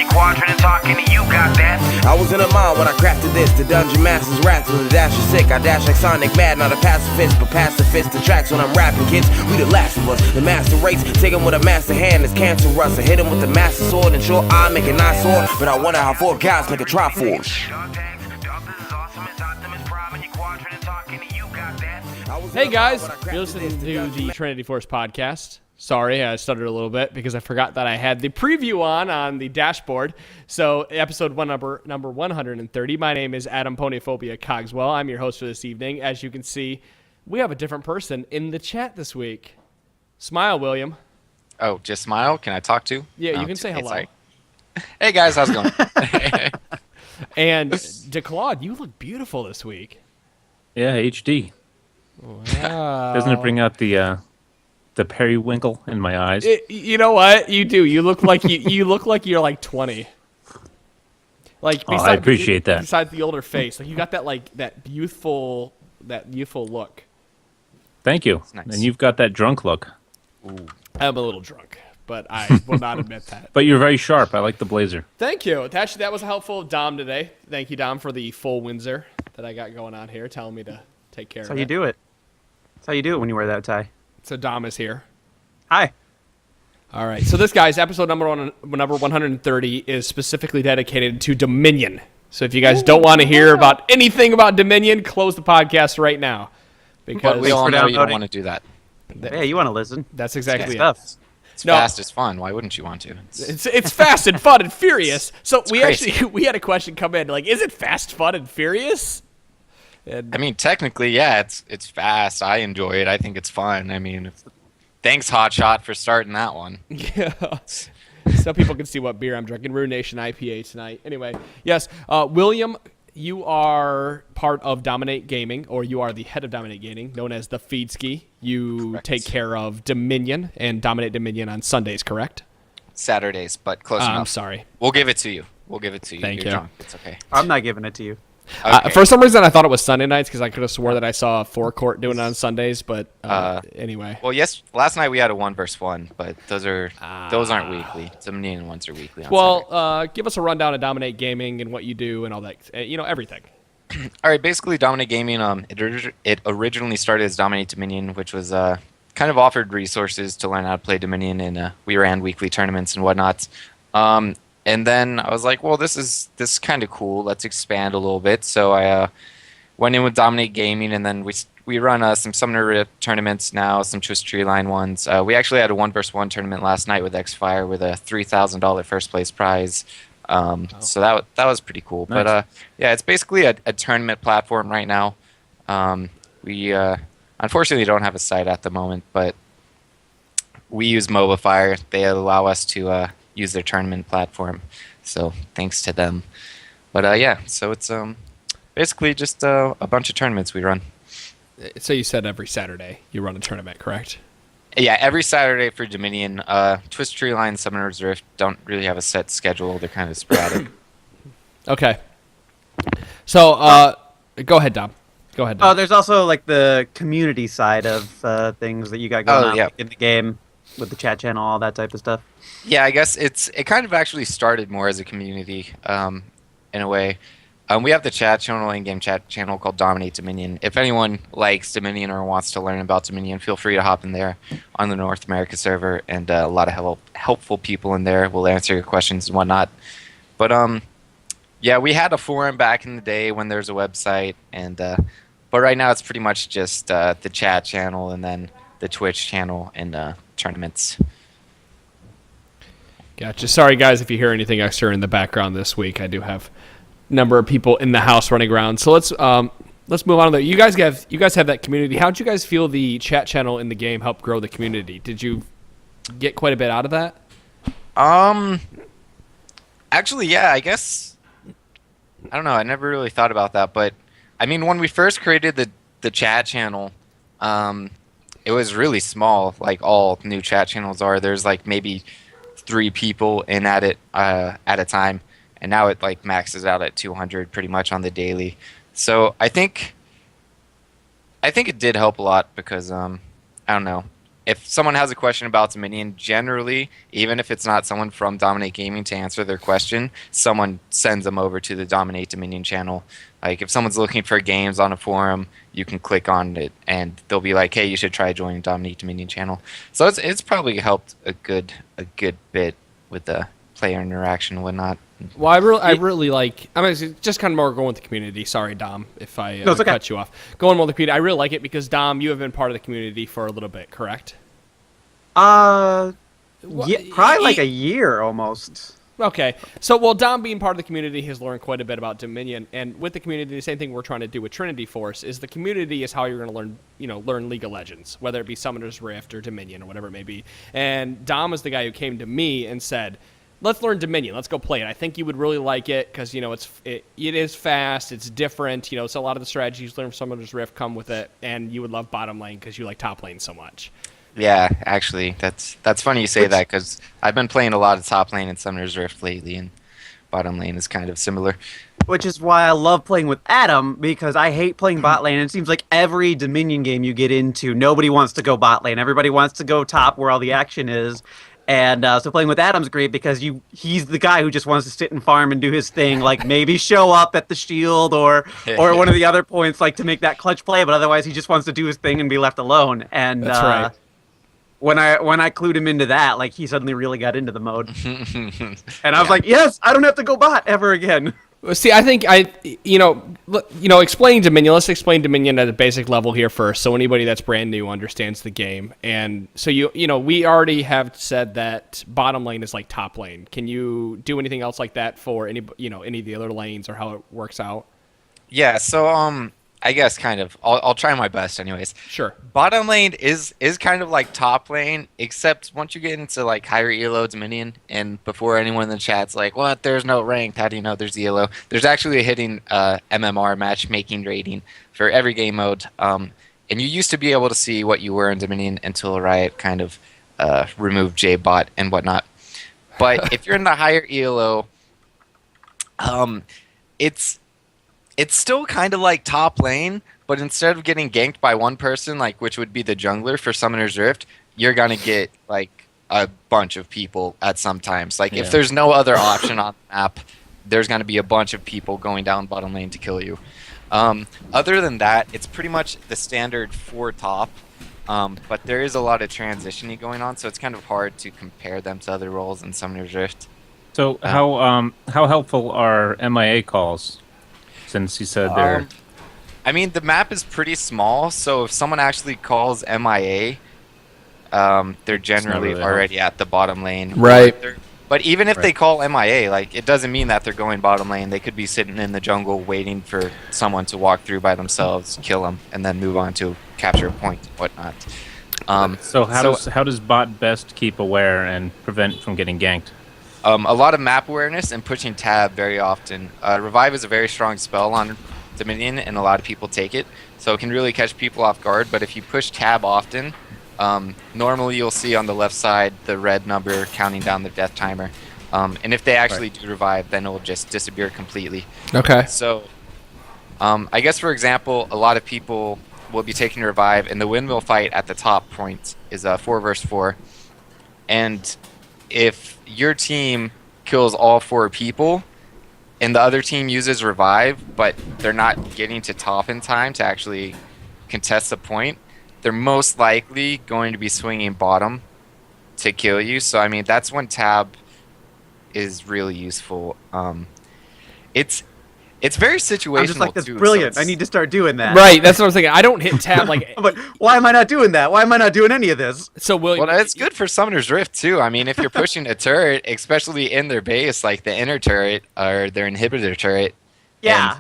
your quadrant and talking to you, got that? I was in a mind when I crafted this. The dungeon master's wrath when the dash is sick. I dash like Sonic mad, not a pacifist, but pacifist to tracks when I'm rapping, kids. We the last of us, the master race. Take him with a master hand, it's cancerous. I hit him with the master sword, and sure I make a nice sword, but I wonder how 4 guys make a Triforce. Hey guys, you're listening to the Trinity Force podcast. Sorry, I stuttered a little bit because I forgot that I had the preview on the dashboard. So, episode number 130. My name is Adam Ponyphobia Cogswell. I'm your host for this evening. As you can see, we have a different person in the chat this week. Smile, William. Oh, just smile? Can I talk to? Yeah, you can say hello. Sorry. Hey guys, how's it going? And DeClaude, you look beautiful this week. Yeah, HD. Wow. Doesn't it bring out the periwinkle in my eyes? You know what? You do. You look like you look like you're like 20. Like I appreciate that. Besides the older face, like you got that that youthful look. Thank you. Nice. And you've got that drunk look. Ooh. I'm a little drunk, but I will not admit that. But you're very sharp. I like the blazer. Thank you. Actually, that was helpful of Dom today. Thank you, Dom, for the full Windsor that I got going on here, telling me to take care of it. That's how you do it. That's how you do it when you wear that tie. So Dom is here. Hi. All right. So this, guys, episode number 130 is specifically dedicated to Dominion. So if you guys don't want to hear about anything about Dominion, close the podcast right now. But Because we all know you don't downloading. want to do that. Yeah, you want to listen. that's exactly it. Stuff. It's No. fast, it's fun. Why wouldn't you want to? It's fast and fun and furious. So we crazy. actually had a question come in like, is it fast, fun, and furious? And I mean, technically, yeah, it's fast. I enjoy it. I think it's fun. I mean, thanks, Hotshot, for starting that one. yeah. So people can see what beer I'm drinking. Rune Nation IPA tonight. Anyway, yes, William, you are part of Dominate Gaming, or you are the head of Dominate Gaming, known as TheFeedski. You Correct. take care of Dominion and Dominate Dominion on Sundays, correct? Saturdays, but close enough. I'm sorry. We'll give it to you. Thank You're you. drunk. It's okay. I'm not giving it to you. Okay. For some reason, I thought it was Sunday nights because I could have swore that I saw Forecourt doing it on Sundays, but anyway. Well, yes. Last night we had a 1v1, but those aren't weekly. Dominion ones are weekly. On Saturday. Give us a rundown of Dominate Gaming and what you do and all that. Everything. All right, basically Dominate Gaming, it originally started as Dominate Dominion, which was kind of offered resources to learn how to play Dominion, and we ran weekly tournaments and whatnot. And then I was like, well, this is kind of cool. Let's expand a little bit. So I went in with Dominate Gaming, and then we run some Summoner Rift tournaments now, some Twist Tree Line ones. We actually had a 1v1 tournament last night with X-Fire with a $3,000 first place prize. So that was pretty cool. Nice. But yeah, it's basically a tournament platform right now. We unfortunately don't have a site at the moment, but we use Mobifier. They allow us to use their tournament platform. So thanks to them. But yeah, so it's basically just a bunch of tournaments we run. So you said every Saturday you run a tournament, correct? Yeah, every Saturday for Dominion. Twist Tree Line, Summoner's Rift don't really have a set schedule. They're kind of sporadic. Okay. So go ahead, Dom. Go ahead, Dom. Oh, there's also like the community side of things that you got going on yeah. like, in the game with the chat channel, all that type of stuff. Yeah, I guess it kind of actually started more as a community in a way. We have the chat channel, in-game chat channel called Dominate Dominion. If anyone likes Dominion or wants to learn about Dominion, feel free to hop in there on the North America server, and a lot of helpful people in there will answer your questions and whatnot. But yeah, we had a forum back in the day when there's a website, and but right now it's pretty much just the chat channel and then the Twitch channel and tournaments. Gotcha. Sorry, guys, if you hear anything extra in the background this week. I do have a number of people in the house running around. So let's move on. You guys have that community. How did you guys feel the chat channel in the game helped grow the community? Did you get quite a bit out of that? Actually, yeah, I guess. I don't know. I never really thought about that, but I mean, when we first created the chat channel, it was really small, like all new chat channels are. There's like maybe 3 people in at it at a time, and now it like maxes out at 200 pretty much on the daily. So I think it did help a lot because I don't know. if someone has a question about Dominion, generally, even if it's not someone from Dominate Gaming to answer their question, someone sends them over to the Dominate Dominion channel. Like if someone's looking for games on a forum, you can click on it and they'll be like, "Hey, you should try joining Dominate Dominion channel." So it's probably helped a good bit with the player interaction and whatnot. Well, I really like. I mean, it's just kind of more going with the community. Sorry, Dom, if I No, it's okay. cut you off. Going with the community, I really like it because Dom, you have been part of the community for a little bit, correct? Yeah, probably like a year almost. Okay, so well, Dom being part of the community has learned quite a bit about Dominion, and with the community, the same thing we're trying to do with Trinity Force is the community is how you're going to learn League of Legends, whether it be Summoner's Rift or Dominion or whatever it may be. And Dom is the guy who came to me and said, "Let's learn Dominion. Let's go play it. I think you would really like it because it is fast, it's different. So a lot of the strategies you learn from Summoner's Rift come with it, and you would love bottom lane because you like top lane so much." Yeah, actually, that's funny you say that because I've been playing a lot of top lane and Summoner's Rift lately, and bottom lane is kind of similar. Which is why I love playing with Adam, because I hate playing bot lane. And it seems like every Dominion game you get into, nobody wants to go bot lane. Everybody wants to go top where all the action is. And so playing with Adam's great because he's the guy who just wants to sit and farm and do his thing, like maybe show up at the shield or one of the other points, like to make that clutch play. But otherwise, he just wants to do his thing and be left alone. And That's right. When I clued him into that, like he suddenly really got into the mode. And I was like, yes, I don't have to go bot ever again. Well, see, I think explaining Dominion. Let's explain Dominion at a basic level here first, so anybody that's brand new understands the game. And so we already have said that bottom lane is like top lane. Can you do anything else like that for any of the other lanes or how it works out? Yeah, so I guess kind of. I'll try my best, anyways. Sure. Bottom lane is kind of like top lane, except once you get into like higher elo Dominion, and before anyone in the chat's like, "What? There's no ranked. How do you know there's elo?" There's actually a hidden MMR matchmaking rating for every game mode, and you used to be able to see what you were in Dominion until Riot kind of removed JBot and whatnot. But if you're in the higher elo, it's still kind of like top lane, but instead of getting ganked by one person, like which would be the jungler for Summoner's Rift, you're gonna get like a bunch of people at some times. Like if there's no other option on the map, there's gonna be a bunch of people going down bottom lane to kill you. Other than that, it's pretty much the standard for top, but there is a lot of transitioning going on, so it's kind of hard to compare them to other roles in Summoner's Rift. So how helpful are MIA calls? Since you said they're... I mean, the map is pretty small, so if someone actually calls MIA, they're generally really already at the bottom lane. Right. But even if they call MIA, like it doesn't mean that they're going bottom lane. They could be sitting in the jungle waiting for someone to walk through by themselves, kill them, and then move on to capture a point and whatnot. So how does bot best keep aware and prevent from getting ganked? A lot of map awareness and pushing tab very often. Revive is a very strong spell on Dominion, and a lot of people take it, so it can really catch people off guard. But if you push tab often, normally you'll see on the left side the red number counting down the death timer. And if they actually do revive, then it will just disappear completely. Okay. So I guess, for example, a lot of people will be taking revive, and the windmill fight at the top point is 4 versus 4. And if your team kills all 4 people and the other team uses revive, but they're not getting to top in time to actually contest the point, they're most likely going to be swinging bottom to kill you. So, I mean, that's when tab is really useful. It's very situational. I'm just like, that's too, brilliant. so I need to start doing that. Right. That's what I was thinking. I don't hit tab like. But why am I not doing that? Why am I not doing any of this? So Well, it's good for Summoner's Rift too. I mean, if you're pushing a turret, especially in their base, like the inner turret or their inhibitor turret. Yeah.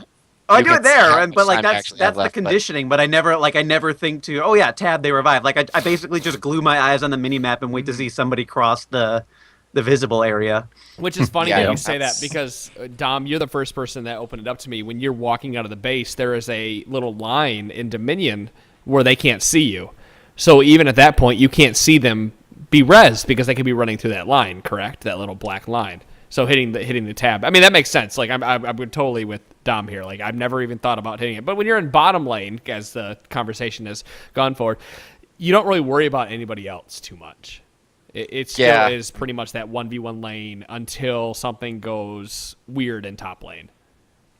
and I you do can it there, see how and much but like time you that's actually have the left, but- conditioning. But I never think to, oh yeah, tab, they revive. Like I basically just glue my eyes on the mini map and wait to see somebody cross the visible area. Which is funny Yeah, that you say that that's- because, Dom, you're the first person that opened it up to me. When you're walking out of the base, there is a little line in Dominion where they can't see you. So even at that point, you can't see them be rezzed because they could be running through that line, correct? That little black line. So hitting the tab. I mean, that makes sense. Like, I'm totally with Dom here. Like, I've never even thought about hitting it. But when you're in bottom lane, as the conversation has gone forward, you don't really worry about anybody else too much. It still is pretty much that 1v1 lane until something goes weird in top lane.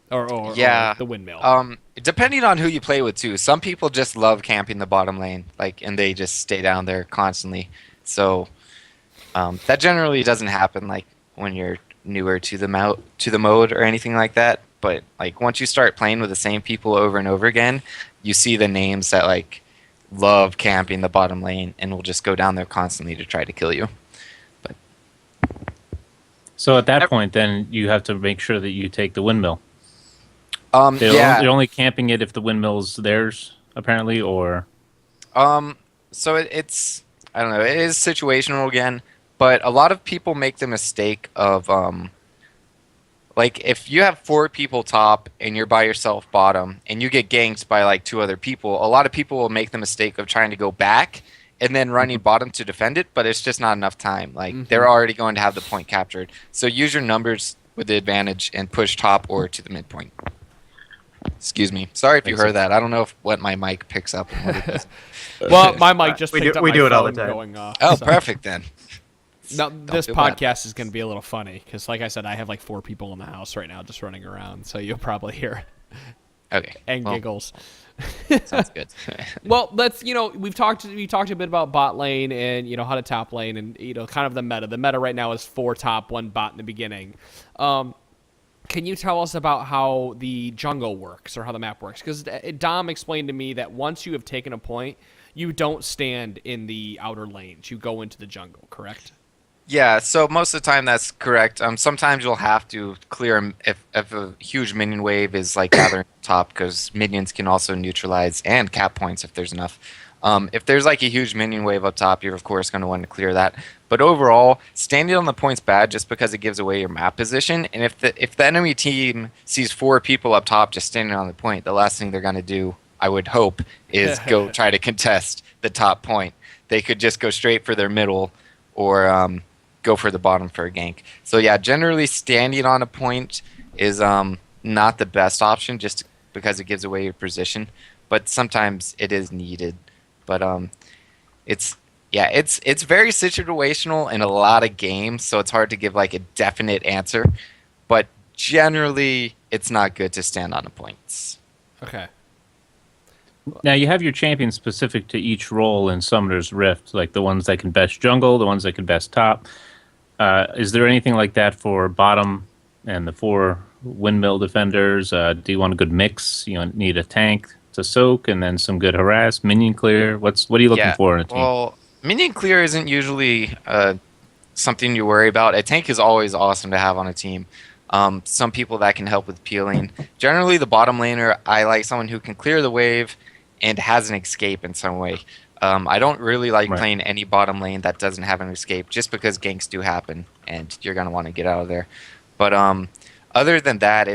Or the windmill. Depending on who you play with too. Some people just love camping the bottom lane, and they just stay down there constantly. So that generally doesn't happen like when you're newer to the mode or anything like that. But like once you start playing with the same people over and over again, you see the names that like love camping the bottom lane and will just go down there constantly to try to kill you. But so at that point, then you have to make sure that you take the windmill. They're only camping it if the windmill's theirs, apparently, or. So it's I don't know. It is situational again, but a lot of people make the mistake of like if you have 4 people top and you're by yourself bottom and you get ganked by like 2 other people, a lot of people will make the mistake of trying to go back and then running bottom to defend it, but it's just not enough time. Like they're already going to have the point captured. So use your numbers with the advantage and push top or to the midpoint. Excuse me. Sorry if you heard that. I don't know what my mic picks up. And what it does. Well, my mic just picked up we my do it all phone the time. going off. Oh, perfect then. Now, this feel bad. podcast is going to be a little funny because, like I said, I have like 4 people in the house right now just running around, so you'll probably hear Okay. and well, giggles. Sounds good. Well, let's we talked a bit about bot lane and how to top lane and kind of the meta. The meta right now is 4 top, 1 bot in the beginning. Can you tell us about how the jungle works or how the map works? Because Dom explained to me that once you have taken a point, you don't stand in the outer lanes. You go into the jungle, correct? Yeah, so most of the time that's correct. Sometimes you'll have to clear if a huge minion wave is like gathering top, because minions can also neutralize and cap points if there's enough. If there's like a huge minion wave up top, you're of course going to want to clear that. But overall, standing on the point's bad just because it gives away your map position. And if the enemy team sees 4 people up top just standing on the point, the last thing they're going to do, I would hope, is go try to contest the top point. They could just go straight for their middle or go for the bottom for a gank. So yeah, generally standing on a point is not the best option just because it gives away your position. But sometimes it is needed. But it's very situational in a lot of games, so it's hard to give like a definite answer. But generally, it's not good to stand on the points. Okay. Now you have your champions specific to each role in Summoner's Rift, like the ones that can best jungle, the ones that can best top. Is there anything like that for bottom and the 4 windmill defenders? Do you want a good mix? You need a tank to soak and then some good harass, minion clear. What are you looking for in a team? Well, minion clear isn't usually something you worry about. A tank is always awesome to have on a team. Some people that can help with peeling. Generally, the bottom laner, I like someone who can clear the wave and has an escape in some way. I don't really like playing any bottom lane that doesn't have an escape, just because ganks do happen and you're gonna want to get out of there. But other than that,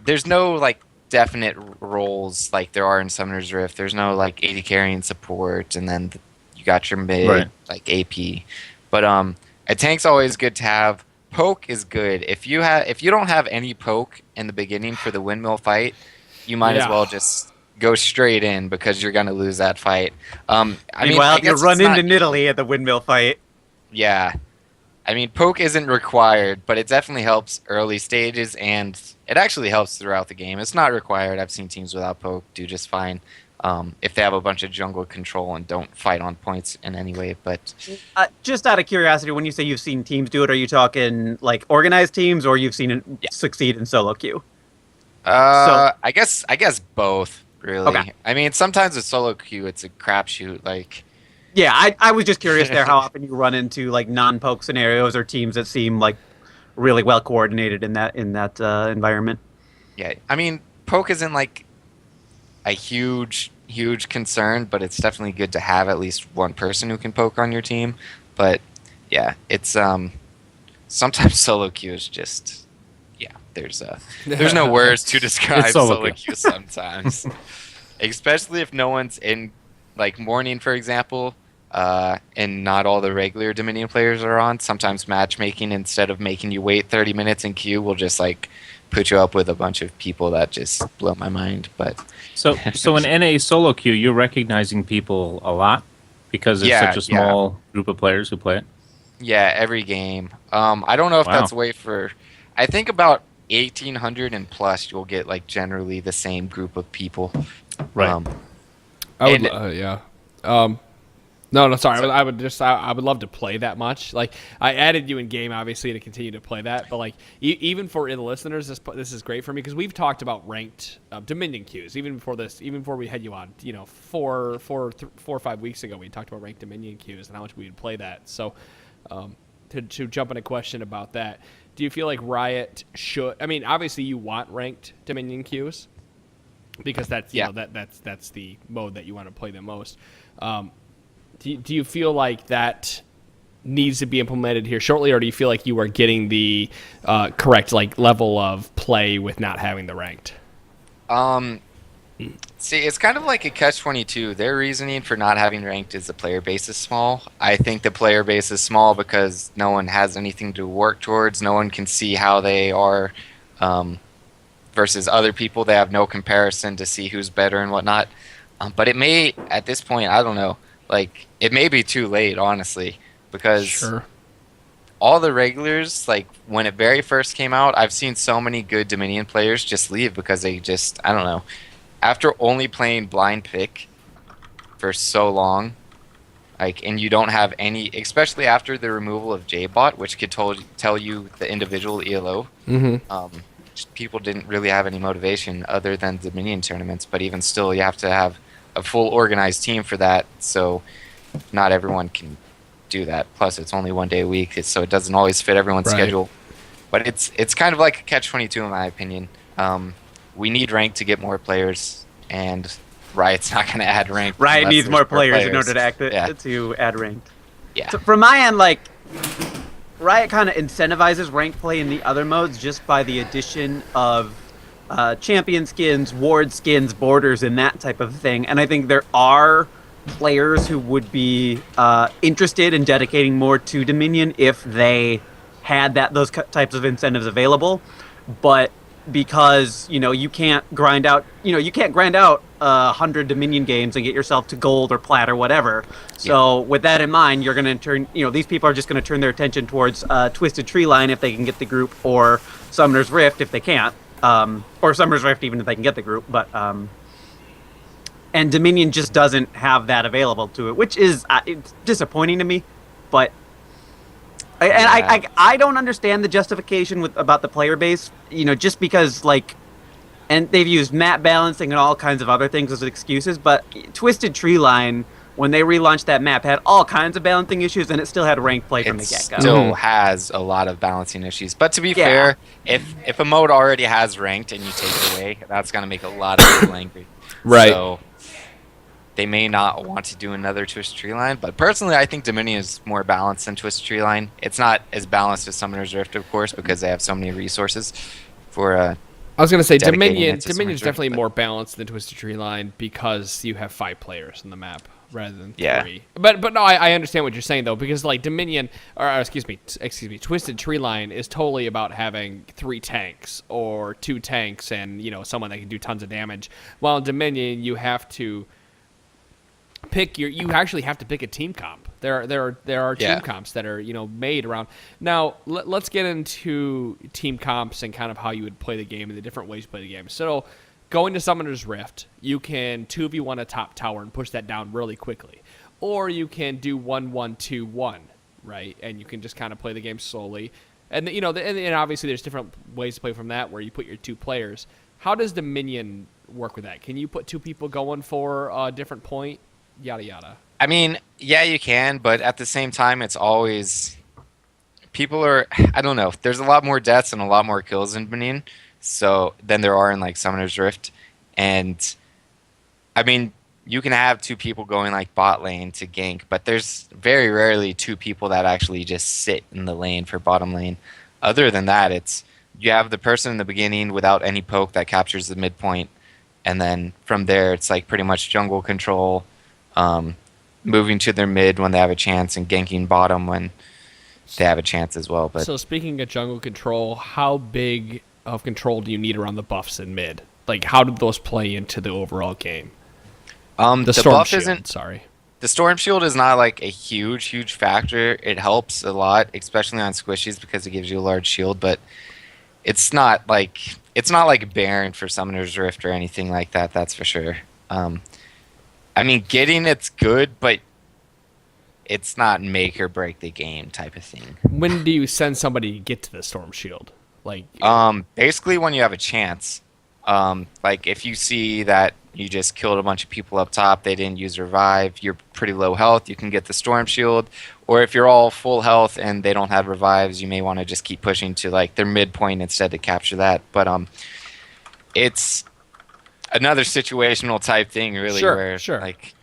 there's no like definite roles like there are in Summoner's Rift. There's no like AD carrying support, and then you got your mid like AP. But a tank's always good to have. Poke is good. If you don't have any poke in the beginning for the windmill fight, you might as well just go straight in because you're gonna lose that fight. Meanwhile, you run into Nidalee at the windmill fight. Yeah. I mean, poke isn't required, but it definitely helps early stages, and it actually helps throughout the game. It's not required. I've seen teams without poke do just fine if they have a bunch of jungle control and don't fight on points in any way. But just out of curiosity, when you say you've seen teams do it, are you talking like organized teams, or you've seen it succeed in solo queue? I guess both, really. Okay. I mean, sometimes with solo queue, it's a crapshoot. Like, yeah, I was just curious there how often you run into like non-poke scenarios or teams that seem like really well coordinated in that environment. Yeah, I mean, poke isn't like a huge concern, but it's definitely good to have at least one person who can poke on your team. But yeah, it's sometimes solo queue is just there's no words to describe solo queue sometimes. Especially if no one's in, like morning, for example, and not all the regular Dominion players are on. Sometimes matchmaking, instead of making you wait 30 minutes in queue, will just like put you up with a bunch of people that just blow my mind. But So in NA solo queue, you're recognizing people a lot because it's Yeah, such a small group of players who play it. yeah, every game. I don't know if Wow. that's way for. I think about 1,800 and plus, you'll get like generally the same group of people. Right. I would, And- yeah. No, sorry. I would love to play that much. Like, I added you in game, obviously, to continue to play that. But like, even for the listeners, this is great for me because we've talked about ranked Dominion queues even before this, even before we had you on. 4 or 5 weeks ago, we talked about ranked Dominion queues and how much we would play that. So, to jump in a question about that, do you feel like Riot should? I mean, obviously, you want ranked Dominion queues because that's that's the mode that you want to play the most. Do you feel like that needs to be implemented here shortly, or do you feel like you are getting the correct level of play with not having the ranked? See, it's kind of like a catch-22. Their reasoning for not having ranked is the player base is small. I think the player base is small because no one has anything to work towards. No one can see how they are versus other people. They have no comparison to see who's better and whatnot. But it may, at this point, I don't know. Like, it may be too late, honestly, because all the regulars, like, when it very first came out, I've seen so many good Dominion players just leave because they just, I don't know. After only playing blind pick for so long, like, and you don't have any, especially after the removal of JBot, which could tell you the individual ELO, people didn't really have any motivation other than Dominion tournaments. But even still, you have to have a full organized team for that, so not everyone can do that. Plus, it's only 1 day a week, so it doesn't always fit everyone's schedule. But it's kind of like a catch-22 in my opinion. We need rank to get more players, and Riot's not going to add rank. Riot needs there's more players in order to add ranked. Yeah. So from my end, like, Riot kind of incentivizes ranked play in the other modes just by the addition of champion skins, ward skins, borders, and that type of thing. And I think there are players who would be interested in dedicating more to Dominion if they had those types of incentives available. But because you can't grind out 100 Dominion games and get yourself to gold or plat or whatever. So with that in mind, you're going to turn these people are just going to turn their attention towards Twisted Tree Line if they can get the group, or Summoner's Rift if they can't, or Summoner's Rift even if they can get the group. But and Dominion just doesn't have that available to it, which is it's disappointing to me. But I don't understand the justification about the player base, just because, like, and they've used map balancing and all kinds of other things as excuses, but Twisted Tree Line, when they relaunched that map, had all kinds of balancing issues, and it still had ranked play from the get-go. It still has a lot of balancing issues. But to be fair, if a mode already has ranked and you take it away, that's going to make a lot of people angry. Right. So they may not want to do another Twisted Tree Line, but personally, I think Dominion is more balanced than Twisted Tree Line. It's not as balanced as Summoner's Rift, of course, because they have so many resources for. I was going to say dedicating Dominion is it to definitely Summoner's Rift, more balanced than Twisted Tree Line because you have 5 players in the map rather than 3. Yeah. But no, I understand what you're saying though, because like Dominion, or excuse me, Twisted Tree Line is totally about having 3 tanks or 2 tanks and someone that can do tons of damage. While in Dominion, you have to you actually have to pick a team comp. There are team comps that are made around. Now let's get into team comps and kind of how you would play the game and the different ways to play the game. So going to Summoner's Rift, you can 2v1 a top tower and push that down really quickly, or you can do 1-1-2-1, right? And you can just kind of play the game slowly. And and obviously there's different ways to play from that where you put your 2 players. How does Dominion work with that? Can you put 2 people going for a different point? Yada yada. I mean, yeah, you can, but at the same time, it's always people are. I don't know. There's a lot more deaths and a lot more kills in Dominion, so than there are in like Summoner's Rift, and I mean, you can have 2 people going like bot lane to gank, but there's very rarely 2 people that actually just sit in the lane for bottom lane. Other than that, it's you have the person in the beginning without any poke that captures the midpoint, and then from there, it's like pretty much jungle control. Moving to their mid when they have a chance and ganking bottom when they have a chance as well. But so speaking of jungle control, how big of control do you need around the buffs in mid? Like, how did those play into the overall game? The Storm buff Shield, isn't. sorry. The Storm Shield is not like a huge factor. It helps a lot, especially on squishies because it gives you a large shield. But it's not like Baron for Summoner's Rift or anything like that. That's for sure. I mean, getting it's good, but it's not make or break the game type of thing. When do you send somebody to get to the Storm Shield? Like, basically when you have a chance. Like if you see that you just killed a bunch of people up top, they didn't use revive, you're pretty low health, you can get the Storm Shield. Or if you're all full health and they don't have revives, you may want to just keep pushing to like their midpoint instead to capture that. But it's another situational type thing, really. Sure. Like,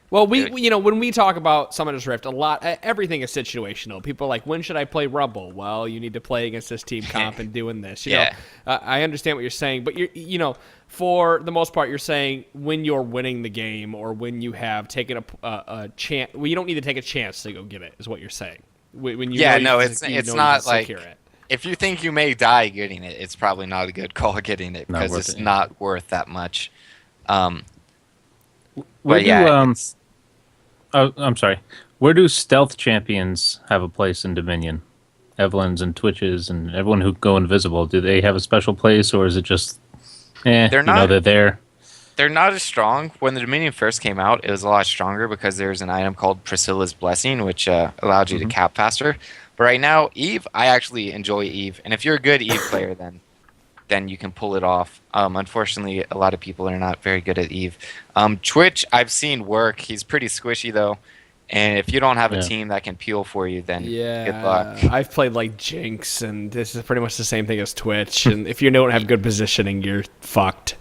well, when we talk about Summoner's Rift, everything is situational. People are like, when should I play Rumble? Well, you need to play against this team comp and doing this. You know, I understand what you're saying, but for the most part, you're saying when you're winning the game or when you have taken a chance. Well, you don't need to take a chance to go get it, is what you're saying. When you it's not like if you think you may die getting it, it's probably not a good call getting it because it's not worth that much. I'm sorry. Where do stealth champions have a place in Dominion? Evelyn's and Twitches and everyone who go invisible. Do they have a special place, or is it just, they're there? They're not as strong. When the Dominion first came out, it was a lot stronger because there's an item called Priscilla's Blessing, which allowed you to cap faster. But right now, Eve, I actually enjoy Eve. And if you're a good Eve player, then you can pull it off. Unfortunately, a lot of people are not very good at Eve. Twitch, I've seen work. He's pretty squishy, though. And if you don't have a team that can peel for you, then good luck. I've played like Jinx, and this is pretty much the same thing as Twitch. And if you don't have good positioning, you're fucked.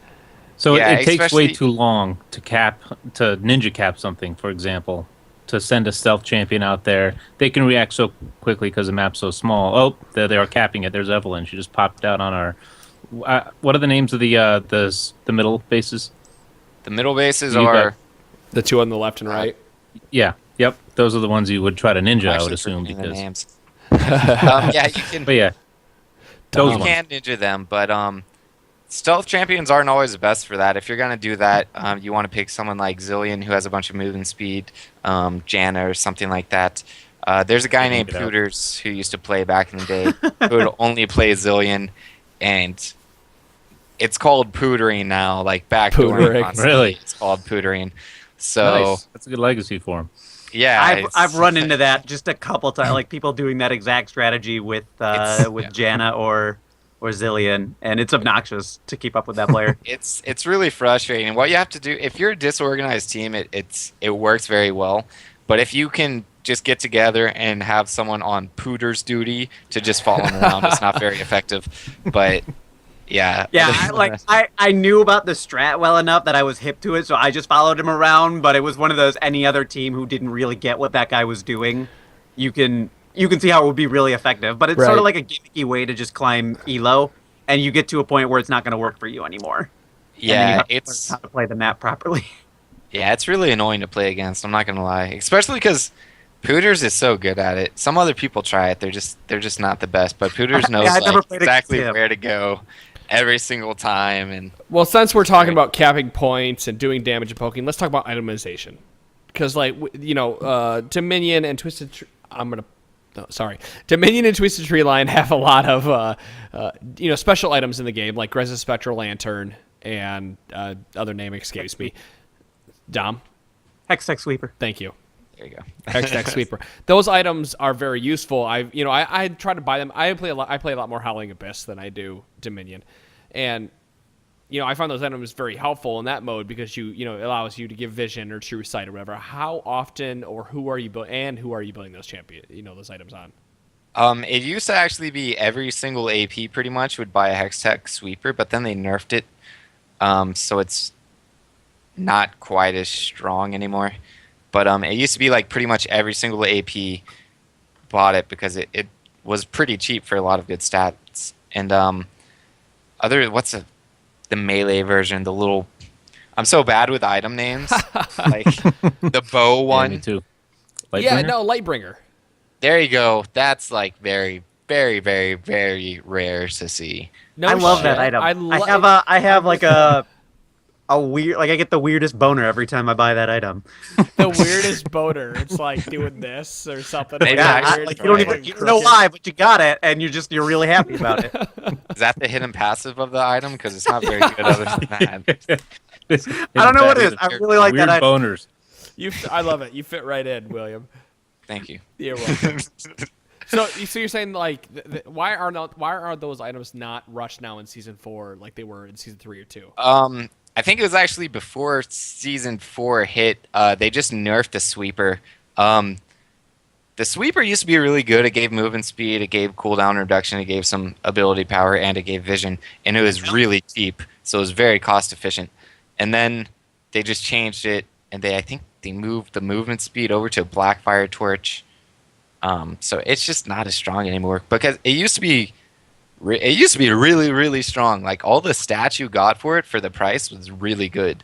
So it takes way too long to ninja cap something, for example. To send a stealth champion out there, they can react so quickly because the map's so small. Oh, they are capping it. There's Evelyn. She just popped out on our. What are the names of the middle bases? The middle bases are the two on the left and right. Yeah. Yep. Those are the ones you would try to ninja, I would assume, because the names. You can. But yeah, you can ninja them, but stealth champions aren't always the best for that. If you're gonna do that, you want to pick someone like Zillion who has a bunch of movement speed, Janna or something like that. There's a guy named Pooters who used to play back in the day who would only play Zillion, and it's called pootering now. Like back during really, it's called pootering. So nice. That's a good legacy for him. Yeah, I've run into that just a couple times, like people doing that exact strategy with Janna or Zillion, and it's obnoxious to keep up with that player. It's really frustrating. What you have to do if you're a disorganized team, it works very well. But if you can just get together and have someone on Pooter's duty to just follow him around, it's not very effective. But yeah, I knew about the strat well enough that I was hip to it, so I just followed him around. But it was one of those any other team who didn't really get what that guy was doing. You can see how it would be really effective, but it's sort of like a gimmicky way to just climb elo, and you get to a point where it's not going to work for you anymore. Yeah, it's how to play the map properly. Yeah, it's really annoying to play against. I'm not going to lie, especially because Pooters is so good at it. Some other people try it; they're just not the best. But Pooters knows exactly where to go every single time. And well, since we're talking about capping points and doing damage and poking, let's talk about itemization, because Dominion and Twisted. Dominion and Twisted Tree Line have a lot of special items in the game, like Grez's Spectral Lantern and other name escapes me. Dom? Hextech Sweeper. Thank you. There you go. Hextech Sweeper. Those items are very useful. I try to buy them. I play a lot more Howling Abyss than I do Dominion, and I find those items very helpful in that mode because it allows you to give vision or true sight or whatever. How often or who are you building those those items on? It used to actually be every single AP pretty much would buy a Hextech Sweeper, but then they nerfed it, so it's not quite as strong anymore. But it used to be like pretty much every single AP bought it because it was pretty cheap for a lot of good stats. And the melee version, the little... I'm so bad with item names. Like the bow one. Yeah, me too. Lightbringer? Lightbringer. There you go. That's like very very, very, very rare to see. No I love that shit. item. I I have like a weird, like I get the weirdest boner every time I buy that item. the weirdest boner. It's like doing this or something. Maybe like I- weird, Like, you don't even like you don't know crooked. why, but you got it, and you're really happy about it. Is that the hidden passive of the item? Because it's not very good other than that. I don't know what it is. I really like Weird that item. boners. I love it. You fit right in, William. Thank you. You're welcome. So you're saying like, why are those items not rushed now in season 4 like they were in season 3 or 2? I think it was actually before season 4 hit. They just nerfed the sweeper. The sweeper used to be really good. It gave movement speed, it gave cooldown reduction, it gave some ability power, and it gave vision. And it was really cheap, so it was very cost efficient. And then they just changed it, and I think they moved the movement speed over to Blackfire Torch. So it's just not as strong anymore because it used to be. It used to be really, really strong. Like all the stats you got for it for the price was really good.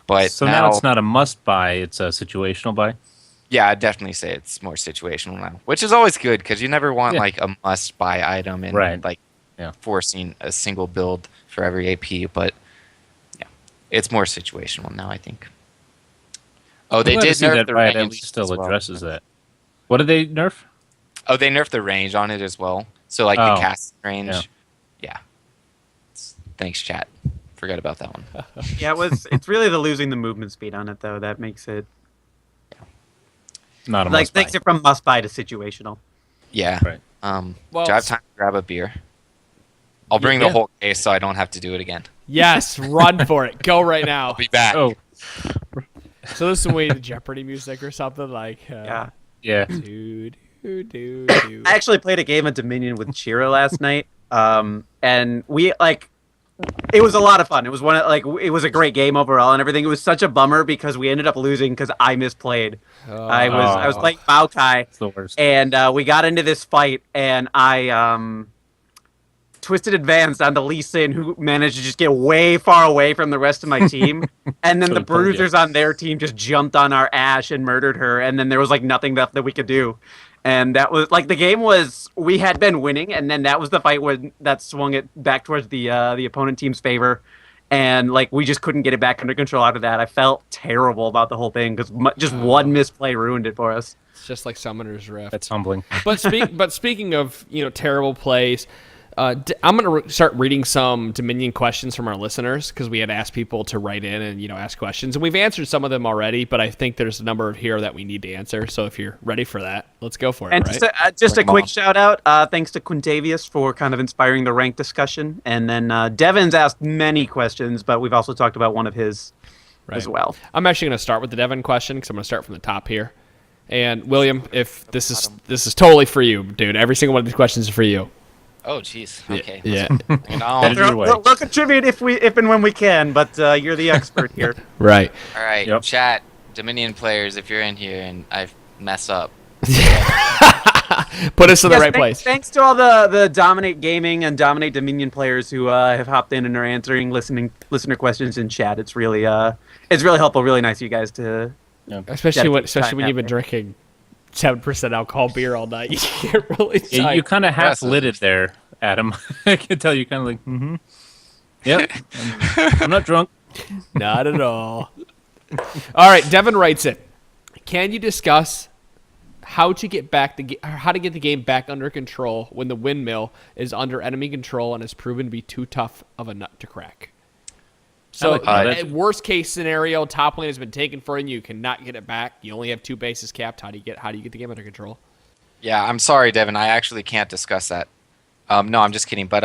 But So now it's not a must buy; it's a situational buy. Yeah, I'd definitely say it's more situational now, which is always good because you never want Yeah. like a must-buy item and Right. like Yeah. forcing a single build for every AP. But yeah, it's more situational now, I think. Oh, they I'm glad to did see nerf that the Riot range at least still as well. addresses that. What did they nerf? Oh, they nerfed the range on it as well. So like Oh, the cast range. yeah. Yeah. Thanks, chat. Forgot about that one. Yeah, it's really the losing the movement speed on it though that makes it Not a like must buy. takes it from must buy to situational. Yeah. Right. Well, do I have time to grab a beer? I'll bring the Yeah. whole case so I don't have to do it again. Yes, run for it. Go right now. I'll be back. Oh, So this is way the Jeopardy music or something like. Yeah. yeah. Do, do, do, do. I actually played a game of Dominion with Chira last night, and we like it was a lot of fun. It was it was a great game overall and everything. It was such a bummer because we ended up losing because I misplayed. I was playing Maokai, It's the worst. and we got into this fight, and I twisted advanced onto Lee Sin, who managed to just get way far away from the rest of my team. And then So the he pulled you. bruisers on their team just jumped on our Ash and murdered her. And then there was like nothing left that we could do. And that was like the game was we had been winning, and then that was the fight that swung it back towards the opponent team's favor. And like we just couldn't get it back under control after that. I felt terrible about the whole thing because just one misplay ruined it for us. It's just like Summoner's Rift. That's humbling. But speaking of terrible plays, I'm going to start reading some Dominion questions from our listeners because we had asked people to write in and ask questions, and we've answered some of them already. But I think there's a number here that we need to answer. So if you're ready for that, let's go for it. And Right? just a Bring 'em quick on. shout out, thanks to Quintavious for kind of inspiring the rank discussion. And then Devin's asked many questions, but we've also talked about one of his as Right. well. I'm actually going to start with the Devin question because I'm going to start from the top here. And William, if this is totally for you, dude. Every single one of these questions is for you. Oh, jeez. Okay. Yeah. Headed your way. We'll contribute if and when we can, but you're the expert here. Right. All right. Yep. Chat, Dominion players, if you're in here and I mess up, Put us in the Yes, right place. Thanks to all the Dominate Gaming and Dominate Dominion players who have hopped in and are answering listener questions in chat. It's really helpful, really nice of you guys to. Especially when Time you've been that way. drinking 7% alcohol beer all night. You get really Yeah, tight. you kind of half Impressive. lit it there, Adam. I can tell you kind of like, mm-hmm. Yep. I'm not drunk. Not at all. All right, Devin writes it. Can you discuss how to get the game back under control when the windmill is under enemy control and has proven to be too tough of a nut to crack? So, like that. worst case scenario, top lane has been taken for you. You cannot get it back. You only have 2 bases capped. How do you get the game under control? yeah, I'm sorry, Devin. I actually can't discuss that. No, I'm just kidding. But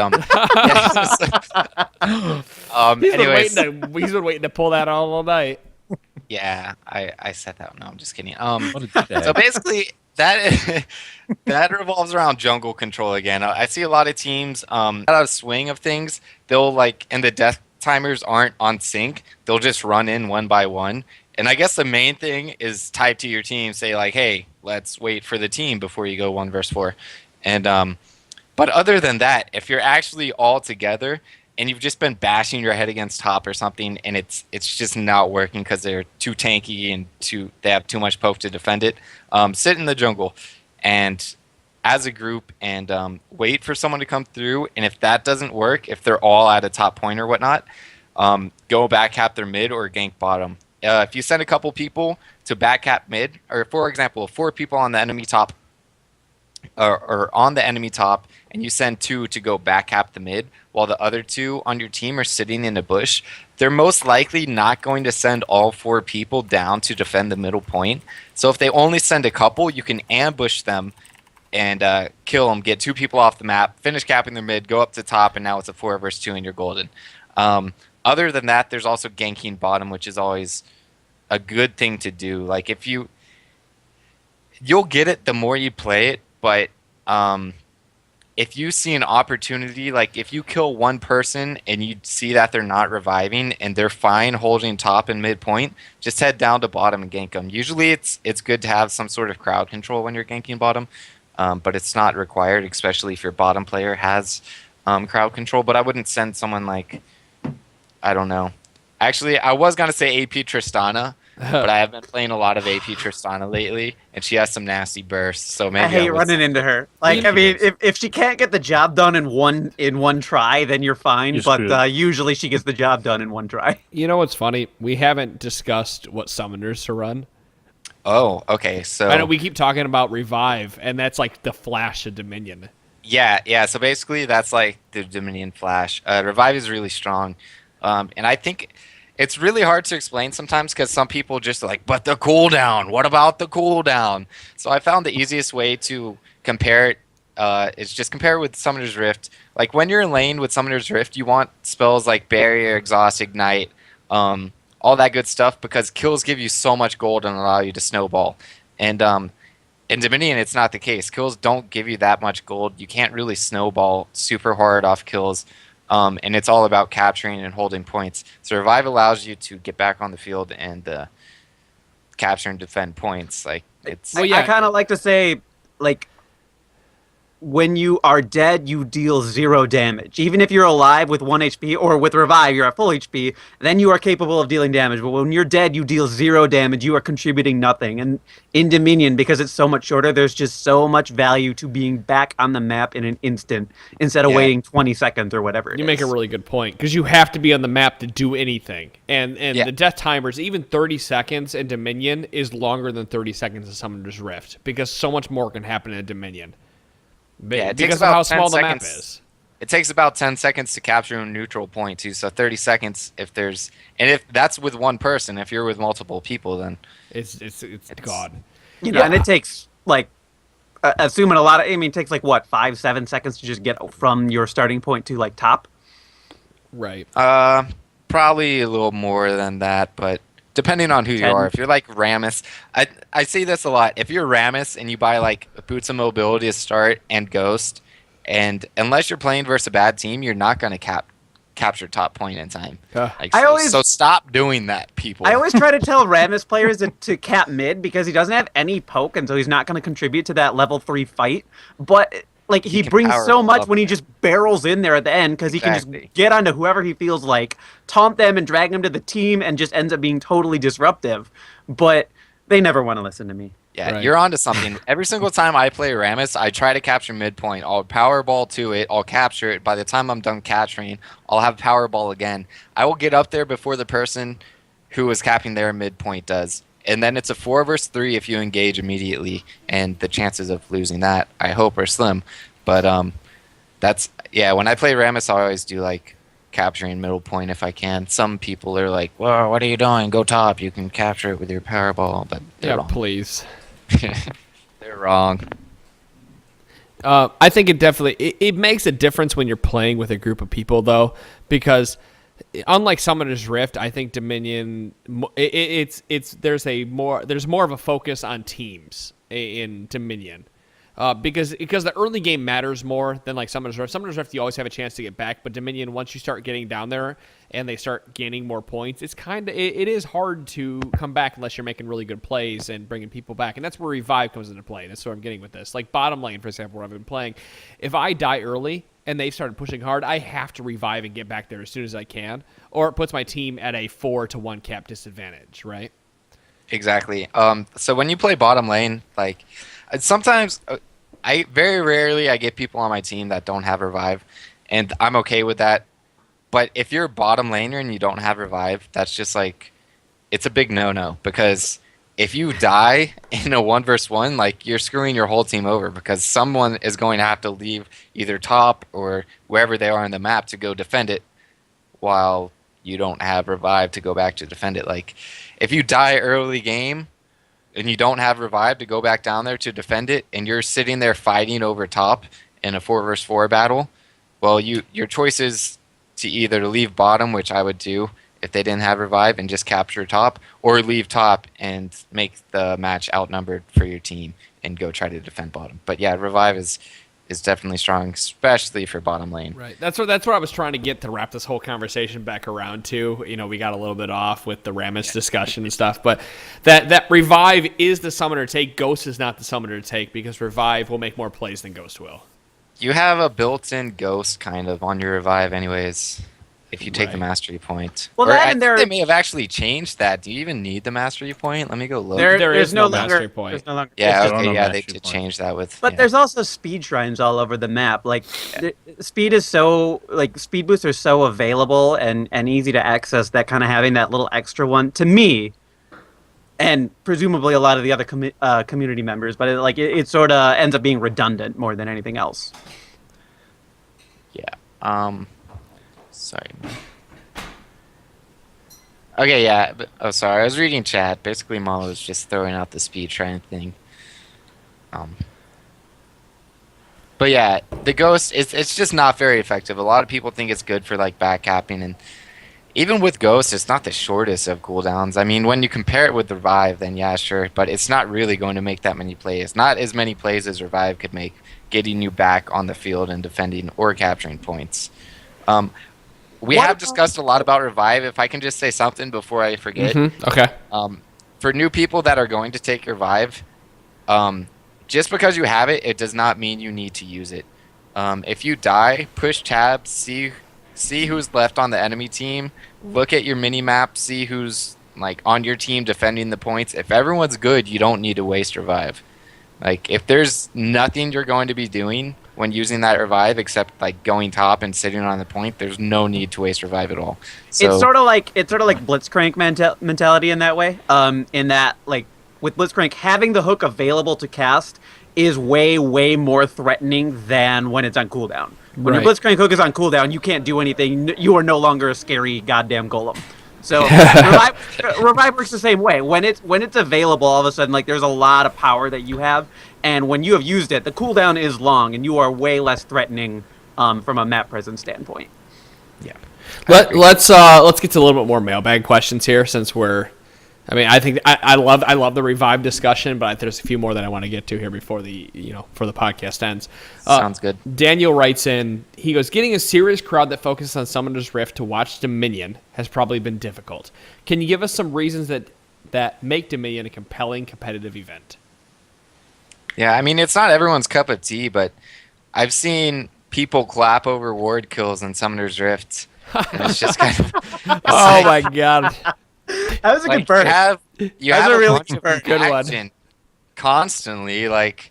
anyways, He's been waiting to pull that all night. yeah, I said that. No, I'm just kidding. What a dickhead. So basically, that that revolves around jungle control again. I see a lot of teams out of swing of things. They'll and the death timers aren't on sync. They'll just run in one by one. And I guess the main thing is tied to your team. Say like, hey, let's wait for the team before you go 1 versus 4. And but other than that, if you're actually all together and you've just been bashing your head against top or something, and it's just not working because they're too tanky and they have too much poke to defend it, sit in the jungle and as a group and wait for someone to come through. And if that doesn't work, if they're all at a top point or whatnot, go back cap their mid or gank bottom. If you send a couple people to back cap mid, or for example, 4 people on the enemy top, or on the enemy top, and you send 2 to go back cap the mid, while the other 2 on your team are sitting in a bush, they're most likely not going to send all 4 people down to defend the middle point. So if they only send a couple, you can ambush them and kill them, get 2 people off the map, finish capping their mid, go up to top, and now it's a 4 versus 2 and you're golden. Other than that, there's also ganking bottom, which is always a good thing to do. Like you'll get it the more you play it, but if you see an opportunity, like if you kill one person and you see that they're not reviving and they're fine holding top and midpoint, just head down to bottom and gank them. Usually it's good to have some sort of crowd control when you're ganking bottom, but it's not required, especially if your bottom player has crowd control. But I wouldn't send someone like, I don't know. Actually, I was going to say AP Tristana, but I have been playing a lot of AP Tristana lately, and she has some nasty bursts. So maybe I hate running into her. Like, I mean, if she can't get the job done in one try, then you're fine. But usually she gets the job done in one try. You know what's funny? We haven't discussed what summoners to run. Oh, okay. So I know we keep talking about revive, and that's like the flash of Dominion. Yeah. So basically, that's like the Dominion flash. Revive is really strong, and I think it's really hard to explain sometimes because some people just are like, but the cooldown. What about the cooldown? So I found the easiest way to compare it is just compare it with Summoner's Rift. Like when you're in lane with Summoner's Rift, you want spells like Barrier, Exhaust, Ignite, all that good stuff because kills give you so much gold and allow you to snowball. And in Dominion, it's not the case. Kills don't give you that much gold. You can't really snowball super hard off kills. And it's all about capturing and holding points. So Revive allows you to get back on the field and capture and defend points. Like it's. I kind of like to say, like, when you are dead, you deal 0 damage. Even if you're alive with 1 HP, or with Revive, you're at full HP, then you are capable of dealing damage. But when you're dead, you deal 0 damage. You are contributing nothing. And in Dominion, because it's so much shorter, there's just so much value to being back on the map in an instant instead of waiting 20 seconds or whatever it is. You make a really good point, because you have to be on the map to do anything. And the death timers, even 30 seconds in Dominion is longer than 30 seconds in Summoner's Rift, because so much more can happen in Dominion. Yeah, because of how small the map is. It takes about 10 seconds to capture a neutral point too. So 30 seconds if that's with one person. If you're with multiple people, then it's God. You know, and it takes like assuming a lot of. I mean, it takes like what 5-7 seconds to just get from your starting point to like top. Right. Probably a little more than that, but depending on who you are. If you're like Rammus, I say this a lot. If you're Rammus and you buy like Boots of Mobility to start and Ghost, and unless you're playing versus a bad team, you're not going to capture top point in time. So stop doing that, people. I always try to tell Rammus players to cap mid because he doesn't have any poke, and so he's not going to contribute to that level 3 fight. But like he brings so much when he just barrels in there at the end because he can just get onto whoever he feels like, taunt them and drag them to the team, and just ends up being totally disruptive. But they never want to listen to me. Yeah, You're onto something. Every single time I play Rammus, I try to capture midpoint. I'll power ball to it. I'll capture it. By the time I'm done capturing, I'll have power ball again. I will get up there before the person who is capping their midpoint does. And then it's a 4 versus 3 if you engage immediately, and the chances of losing that, I hope, are slim. But when I play Rammus, I always do like capturing middle point if I can. Some people are like, "Well, what are you doing? Go top. You can capture it with your Powerball." But they're wrong. Please. They're wrong. I think it makes a difference when you're playing with a group of people, though, because unlike Summoner's Rift, I think Dominion there's more of a focus on teams in Dominion. Because the early game matters more than like Summoner's Rift. Summoner's Rift, you always have a chance to get back, but Dominion, once you start getting down there and they start gaining more points, it is hard to come back unless you're making really good plays and bringing people back, and that's where Revive comes into play. That's what I'm getting with this. Like bottom lane, for example, where I've been playing, if I die early and they've started pushing hard, I have to revive and get back there as soon as I can, or it puts my team at a 4-1 cap disadvantage, right? Exactly. So when you play bottom lane, like sometimes I very rarely I get people on my team that don't have revive, and I'm okay with that. But if you're a bottom laner and you don't have revive, that's just like it's a big no-no because if you die in a 1v1, like you're screwing your whole team over because someone is going to have to leave either top or wherever they are on the map to go defend it while you don't have revive to go back to defend it. Like if you die early game and you don't have revive to go back down there to defend it and you're sitting there fighting over top in a 4v4 battle, well, your choice is to either leave bottom, which I would do if they didn't have revive and just capture top, or leave top and make the match outnumbered for your team and go try to defend bottom. But yeah, revive is definitely strong, especially for bottom lane. Right. That's what I was trying to get to wrap this whole conversation back around to. You know, we got a little bit off with the Rammus discussion and stuff, but that revive is the summoner to take. Ghost is not the summoner to take because revive will make more plays than Ghost will. You have a built-in ghost kind of on your revive anyways. If you take the Right. mastery point. Well, Or that I and think there- they may have actually changed that. Do you even need the mastery point? Let me go look. There there's is no longer- mastery point. There's no longer, Yeah, it's okay, no yeah, they mastery did point. change that with. But yeah. there's also speed shrines all over the map. Like speed is so speed boosts are so available and easy to access that kind of having that little extra one to me, and presumably a lot of the other community members. But it sort of ends up being redundant more than anything else. Yeah. Sorry. Okay, yeah. Sorry. I was reading chat. Basically, Malo was just throwing out the speed shrine thing. But yeah, the ghost it's just not very effective. A lot of people think it's good for like backcapping, and even with ghost, it's not the shortest of cooldowns. I mean, when you compare it with revive, then yeah, sure, but it's not really going to make that many plays. Not as many plays as revive could make, getting you back on the field and defending or capturing points. We have discussed a lot about revive. If I can just say something before I forget. Okay. For new people that are going to take revive, just because you have it, it does not mean you need to use it. If you die, push tab, see who's left on the enemy team, look at your mini map, see who's like on your team defending the points. If everyone's good, you don't need to waste revive. Like if there's nothing you're going to be doing when using that revive except like going top and sitting on the point, there's no need to waste revive at all. So, It's sort of like Blitzcrank mentality in that way. In that like with Blitzcrank having the hook available to cast is way more threatening than when it's on cooldown. When your Right. Blitzcrank hook is on cooldown, you can't do anything. You are no longer a scary goddamn golem. So revive works the same way. When it's available, all of a sudden, like there's a lot of power that you have, and when you have used it, the cooldown is long, and you are way less threatening from a map presence standpoint. yeah. Let's get to a little bit more mailbag questions here since we're. I mean, I think I love the revive discussion, but there's a few more that I want to get to here before the podcast ends. Sounds good. Daniel writes in. He goes, getting a serious crowd that focuses on Summoner's Rift to watch Dominion has probably been difficult. Can you give us some reasons that make Dominion a compelling competitive event? Yeah, I mean, it's not everyone's cup of tea, but I've seen people clap over ward kills in Summoner's Rift. And it's just kind of Oh my god. That was a like good burn. you That's have a a really bunch of good one. action constantly. Like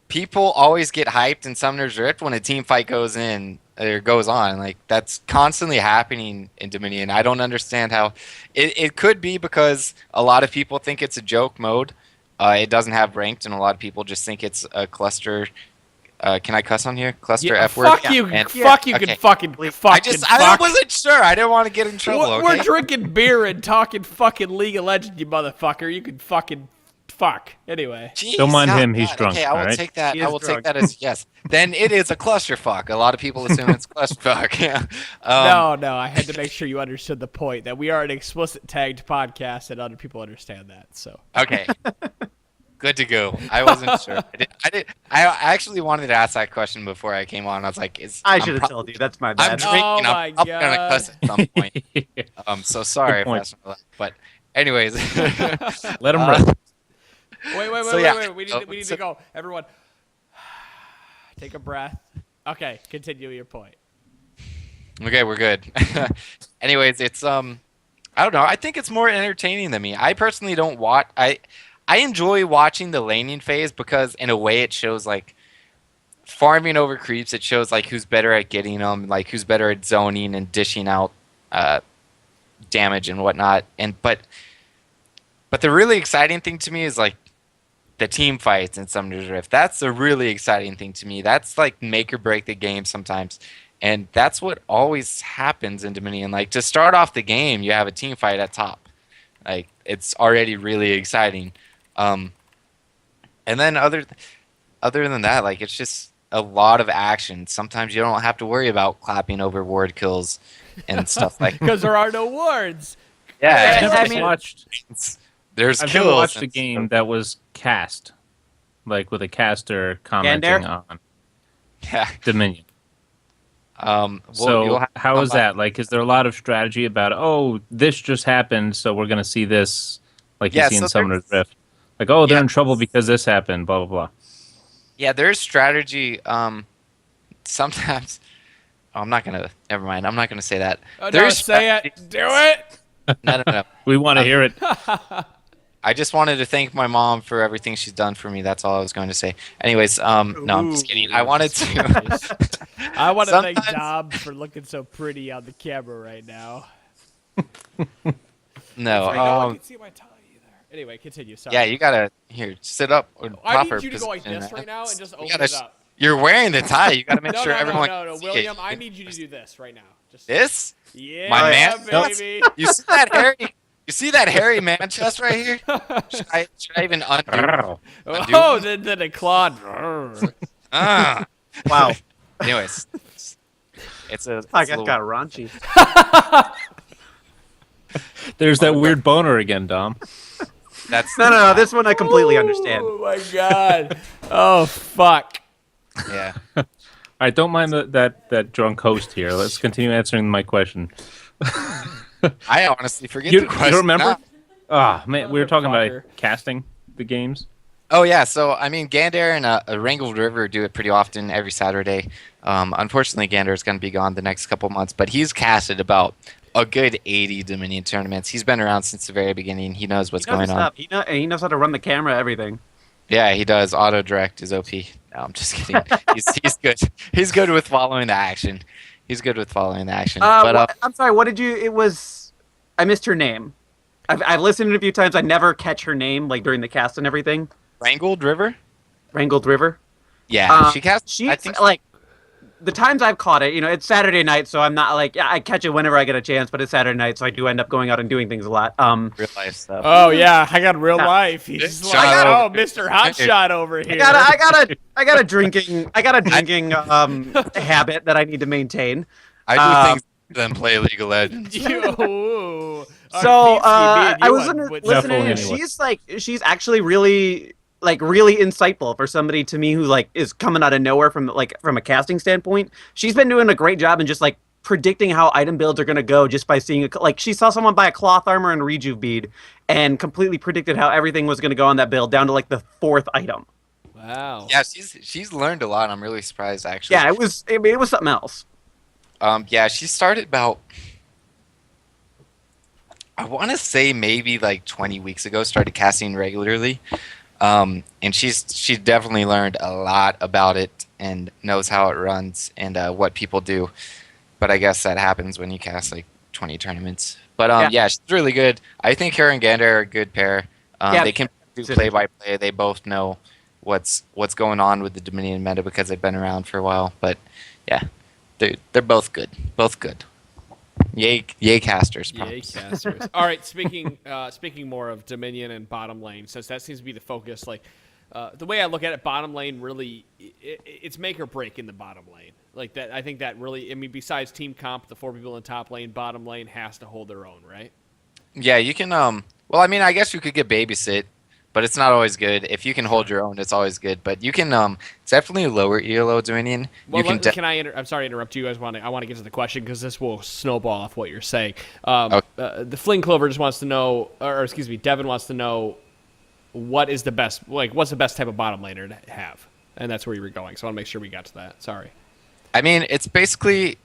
people always get hyped in Summoner's Rift when a team fight goes in or goes on. Like that's constantly happening in Dominion. I don't understand how it could be because a lot of people think it's a joke mode. It doesn't have ranked, and a lot of people just think it's a cluster. Can I cuss on here? Cluster F word. Fuck you. And- Fuck you. Okay. Can fucking I wasn't sure. I didn't want to get in trouble. We're Okay? drinking beer and talking fucking League of Legends, you motherfucker. You can fucking fuck. Anyway. Jeez, Don't mind oh him, he's God. drunk, Okay, I will alright? take that. He I is will drunk. take that as yes. Then it is a clusterfuck. A lot of people assume it's clusterfuck. Yeah. No, I had to make sure you understood the point that we are an explicit tagged podcast and other people understand that. So Okay. Good to go. I wasn't sure. I actually wanted to ask that question before I came on. I was like, I should have told you. That's my I'm bad. drinking. Oh my I'm probably gonna God. cuss at some point. So sorry if point. that's not, but anyways. Let him Uh, rip. wait. So, yeah. We need to go. Everyone, take a breath. Okay, continue your point. Okay, we're good. Anyways, it's I don't know. I think it's more entertaining than me. I personally don't watch. I enjoy watching the laning phase because in a way it shows like farming over creeps. It shows like who's better at getting them, like who's better at zoning and dishing out damage and whatnot. But the really exciting thing to me is like the team fights in Summoner's Rift. That's the really exciting thing to me. That's like make or break the game sometimes. And that's what always happens in Dominion. Like to start off the game, you have a team fight at top. Like it's already really exciting. And then other than that, like it's just a lot of action. Sometimes you don't have to worry about clapping over ward kills and stuff like that. Because there are no wards. Yeah, I've never watched. There's I've kills. never watched a game that was cast, like with a caster commenting Gander? on Yeah. Dominion. You'll So have to how come is back. that? Like, is there a lot of strategy about? Oh, this just happened, so we're gonna see this, like you Yeah, see in so Summoner's there's- Rift. Like, oh, they're Yeah. in trouble because this happened. Blah blah blah. Yeah, there's strategy. Sometimes. Oh, I'm not gonna. Never mind. I'm not gonna say that. No, There's say it. Do it. No. We want to hear it. I just wanted to thank my mom for everything she's done for me. That's all I was going to say. Anyways, no, I'm just kidding. I wanted to. I want to thank Sometimes- Dom for looking so pretty on the camera right now. No. I can see my tie either. Anyway, continue. Sorry. Yeah, you gotta here sit up. Or I proper need you to go like position, this right now and just open gotta it up. You're wearing the tie. You gotta make No, sure no, everyone. no, can see William, it. I need you to do this right now. Just This? Yeah, My man? baby. You see that hairy? You see that hairy man chest right here? Should I even undo? Oh, then the clawed. Ah. Wow. Anyways, it's a. I it's a got little- raunchy. There's that weird boner again, Dom. That's No. This one I completely understand. Oh my god. Oh fuck. Yeah. All right, don't mind that drunk host here. Let's continue answering my question. I honestly forget You the question. don't remember? now. Ah, man, we were talking Motherfucker. about casting the games. Oh yeah, so I mean Gander and Wrangled River do it pretty often every Saturday. Unfortunately, Gander is going to be gone the next couple months, but he's casted about a good 80 Dominion tournaments. He's been around since the very beginning. He knows what's going on. He knows how to run the camera, everything. Yeah, he does. Auto direct is OP. No, I'm just kidding. he's good. He's good with following the action. I'm sorry. What did you? It was. I missed her name. I've listened to it a few times. I never catch her name like during the cast and everything. Wrangled River? Wrangled River. Yeah, she cast. She's I think like the times I've caught it. It's Saturday night, so I'm not like I catch it whenever I get a chance. But it's Saturday night, so I do end up going out and doing things a lot. real life stuff. Oh yeah, I got real life. He's Shut like, up. oh, Mr. Hotshot over here. I got a drinking habit that I need to maintain. I do things than play League of Legends. Yo. So I was Definitely listening. anyway. She's actually really insightful for somebody to me who like is coming out of nowhere from a casting standpoint. She's been doing a great job in just like predicting how item builds are going to go just by seeing she saw someone buy a cloth armor and rejuve bead and completely predicted how everything was going to go on that build down to like the 4th item. Wow. Yeah, she's learned a lot. I'm really surprised actually. Yeah, it was something else. Yeah, she started about, I want to say maybe like 20 weeks ago, started casting regularly. And she definitely learned a lot about it and knows how it runs and what people do. But I guess that happens when you cast like 20 tournaments. But yeah, she's really good. I think her and Gander are a good pair. They can do play-by-play. They both know what's going on with the Dominion meta because they've been around for a while. But yeah, they're both good. Both good. Yay casters. Yay casters. All right, speaking more of Dominion and bottom lane, since that seems to be the focus, like the way I look at it, bottom lane really it's make or break in the bottom lane. Like that, I think that really. I mean, besides team comp, the 4 people in top lane, bottom lane has to hold their own, right? Yeah, you can. Well, I mean, I guess you could get babysit, but it's not always good. If you can hold your own, it's always good. But you can definitely lower ELO Dominion. Well, You can. I'm sorry to interrupt you. I want to get to the question because this will snowball off what you're saying. The Fling Clover just wants to know, or excuse me, Devin wants to know what's the best type of bottom laner to have, and that's where you were going. So I want to make sure we got to that. Sorry. I mean, it's basically.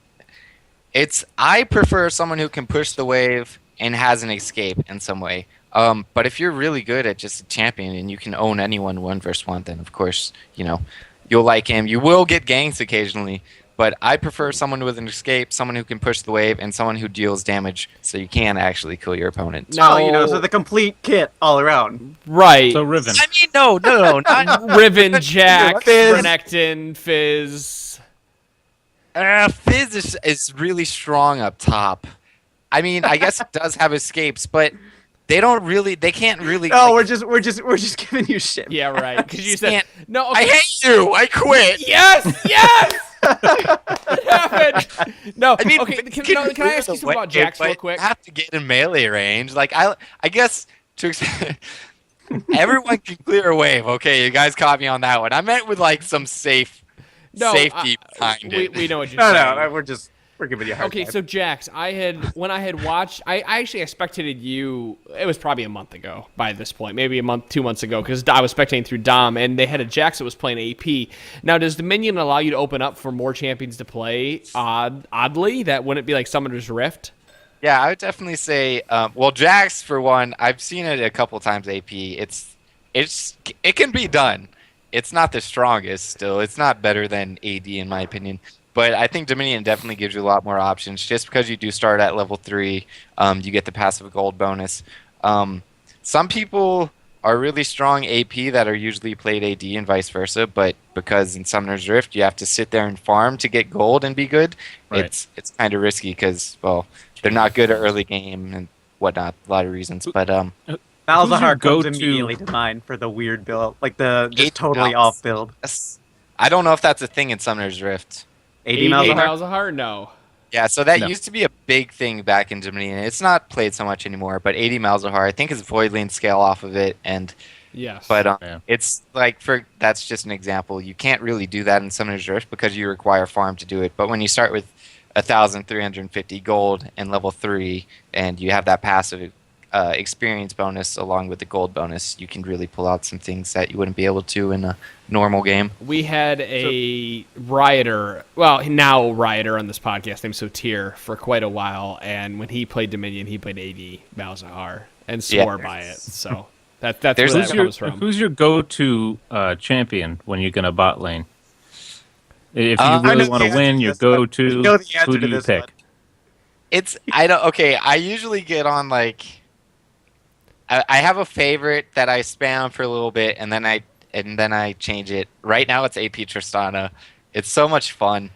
I prefer someone who can push the wave and has an escape in some way. But if you're really good at just a champion and you can own anyone 1 versus 1, then of course, you'll you'll like him. You will get ganks occasionally, but I prefer someone with an escape, someone who can push the wave, and someone who deals damage, so you can actually kill your opponent. No. So the complete kit all around. Right. So Riven. I mean, no, not Riven, Jack, Fizz. Renekton, Fizz. Fizz is really strong up top. I mean, I guess it does have escapes, but they can't really. No, like, we're just giving you shit. Yeah, right. Because you said can't- no. I hate you. I quit. Yes. What happened? No. I mean, okay. you Can I clear ask you the something about wave, Jax but real quick? You have to get in melee range. Like I guess everyone can clear a wave. Okay, you guys caught me on that one. I meant with like some safety behind it. We know what you're No, saying. we're giving you a hard Okay, time. so Jax, when I had watched, I actually spectated you. It was probably a month ago by this point, maybe a month, 2 months ago, because I was spectating through Dom, and they had a Jax that was playing AP. Now, does Dominion allow you to open up for more champions to play? Oddly, that wouldn't be like Summoner's Rift. Yeah, I would definitely say. Well, Jax for one, I've seen it a couple times. AP, it can be done. It's not the strongest still. It's not better than AD in my opinion. But I think Dominion definitely gives you a lot more options. Just because you do start at level 3, you get the passive gold bonus. Some people are really strong AP that are usually played AD and vice versa, but because in Summoner's Rift you have to sit there and farm to get gold and be good, Right. it's kind of risky because, well, they're not good at early game and whatnot, a lot of reasons. But Malzahar go-to- comes immediately to mind for the weird build, like the just Eight totally mouse. off build. I don't know if that's a thing in Summoner's Rift. 80 AD Malzahar. Malzahar? No. Yeah, so that No. used to be a big thing back in Dominion. It's not played so much anymore, but 80 Malzahar, I think his void lane scale off of it, and Yes. but Yeah. it's like that's just an example. You can't really do that in Summoner's Rift because you require farm to do it. But when you start with 1,350 gold and level 3, and you have that passive experience bonus along with the gold bonus, you can really pull out some things that you wouldn't be able to in a normal game. We had a rioter, well, now rioter on this podcast named Sotir for quite a while, and when he played Dominion, he played AD Malzahar and swore by it. So that's where There's- that comes from. Who's your go-to champion when you're going to bot lane? If you I know really the want to answer win, to your this one. go-to, I know the answer who do to you this pick? one. I usually get on like I have a favorite that I spam for a little bit and then I change it. Right now it's AP Tristana. It's so much fun.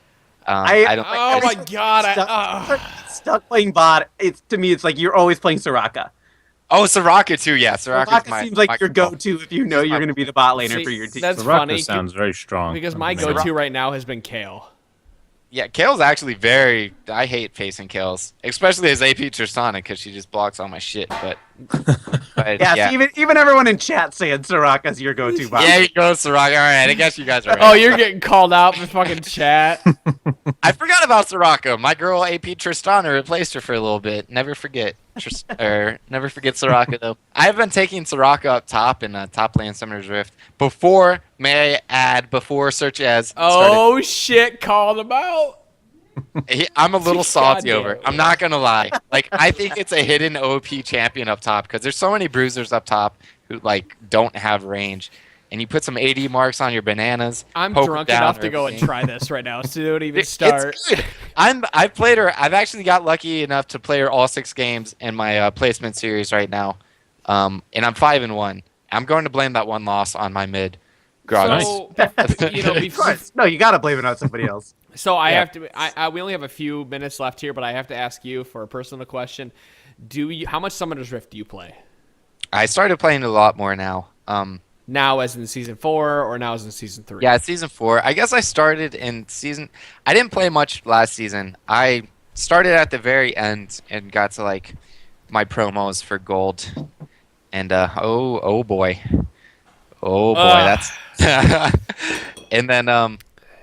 I don't Oh my god! Stuck playing bot. To me, it's like you're always playing Soraka. Oh, Soraka too. Yeah, Soraka's Soraka seems like your go-to if you know you're going to be the bot laner See, for your team. that's Soraka funny sounds very strong. because my go-to right now has been Kale. Yeah, Kale's actually very. I hate facing Kale's, especially as AP Tristana because she just blocks all my shit. But Yeah, see, even everyone in chat saying Soraka's your go-to bot. Yeah, you go, Soraka. All right, I guess you guys are right. Oh, you're getting called out in fucking chat. I forgot about Soraka. My girl AP Tristana replaced her for a little bit. Never forget. Never forget Soraka though. I've been taking Soraka up top in top lane Summoner's Rift before. May I add before Search As started. Oh shit! Called him out. I'm a little salty Goddamn. over it. I'm not gonna lie. Like I think it's a hidden OP champion up top because there's so many bruisers up top who like don't have range, and you put some AD marks on your bananas. I'm poke 'em drunk down enough or to go and everything. try this right now, so don't even start. It's good. I've played her. I've actually got lucky enough to play her all 6 games in my placement series right now, and I'm 5-1. I'm going to blame that one loss on my mid. Grog. So, you know, Of course. No, you got to blame it on somebody else. So I have to. We only have a few minutes left here, but I have to ask you for a personal question. How much Summoner's Rift do you play I started playing a lot more now. now, as in season 4, or now as in season 3? Yeah, season 4. I guess I started in season. I didn't play much last season. I started at the very end and got to like my promos for gold, and oh boy, that's. And then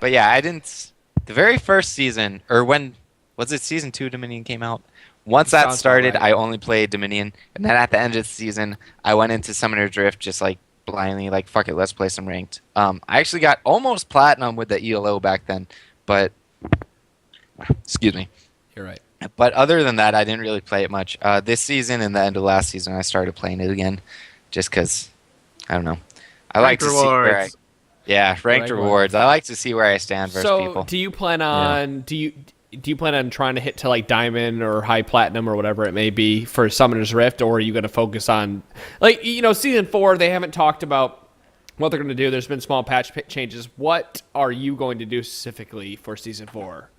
but yeah, I didn't. The very first season, or when was it? Season 2 Dominion came out. Once that Sounds started, about right. I only played Dominion, and then at the end of the season, I went into Summoner Drift just like blindly, like fuck it, let's play some ranked. I actually got almost platinum with the ELO back then, but excuse me. You're right. But other than that, I didn't really play it much. This season and the end of last season, I started playing it again, just because I don't know. I like to see where I. Yeah, ranked Rank rewards. I like to see where I stand versus So, people. do you plan on do you plan on trying to hit to like diamond or high platinum or whatever it may be for Summoner's Rift, or are you going to focus on like season 4? They haven't talked about what they're going to do. There's been small patch changes. What are you going to do specifically for season 4?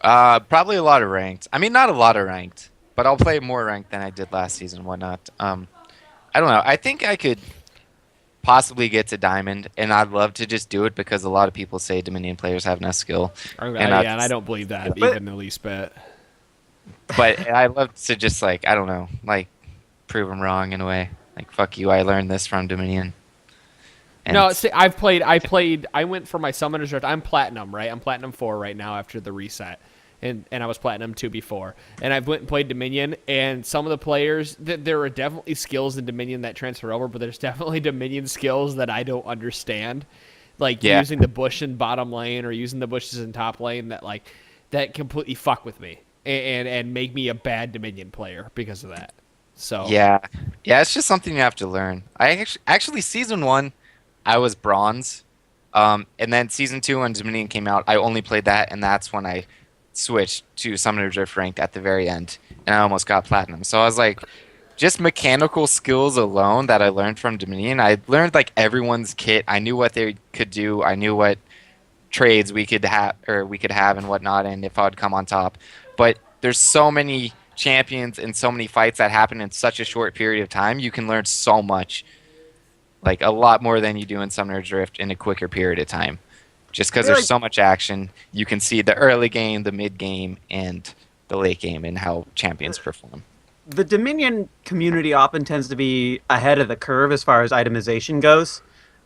Probably a lot of ranked. I mean, not a lot of ranked, but I'll play more ranked than I did last season and whatnot. I don't know. I think I could possibly get to diamond, and I'd love to just do it because a lot of people say Dominion players have no skill. And I don't believe that even the least bit. But I love to just I don't know, prove them wrong in a way. Like, fuck you, I learned this from Dominion. And No, see, I went for my Summoner's Rift. I'm Platinum, right? I'm Platinum 4 right now after the reset. And I was Platinum 2 before. And I went and played Dominion, and some of the players, there are definitely skills in Dominion that transfer over, but there's definitely Dominion skills that I don't understand. Like using the bush in bottom lane or using the bushes in top lane that completely fuck with me and make me a bad Dominion player because of that. So yeah, it's just something you have to learn. I actually season 1, I was bronze, and then season 2 when Dominion came out, I only played that, and that's when I switched to Summoner's Rift ranked at the very end, and I almost got platinum. So I was like, just mechanical skills alone that I learned from Dominion. I learned everyone's kit. I knew what they could do. I knew what trades we could have and whatnot, and if I'd come on top. But there's so many champions and so many fights that happen in such a short period of time. You can learn so much, a lot more than you do in Summoner's Rift in a quicker period of time. Just because there's so much action, you can see the early game, the mid game, and the late game and how champions perform. The Dominion community often tends to be ahead of the curve as far as itemization goes.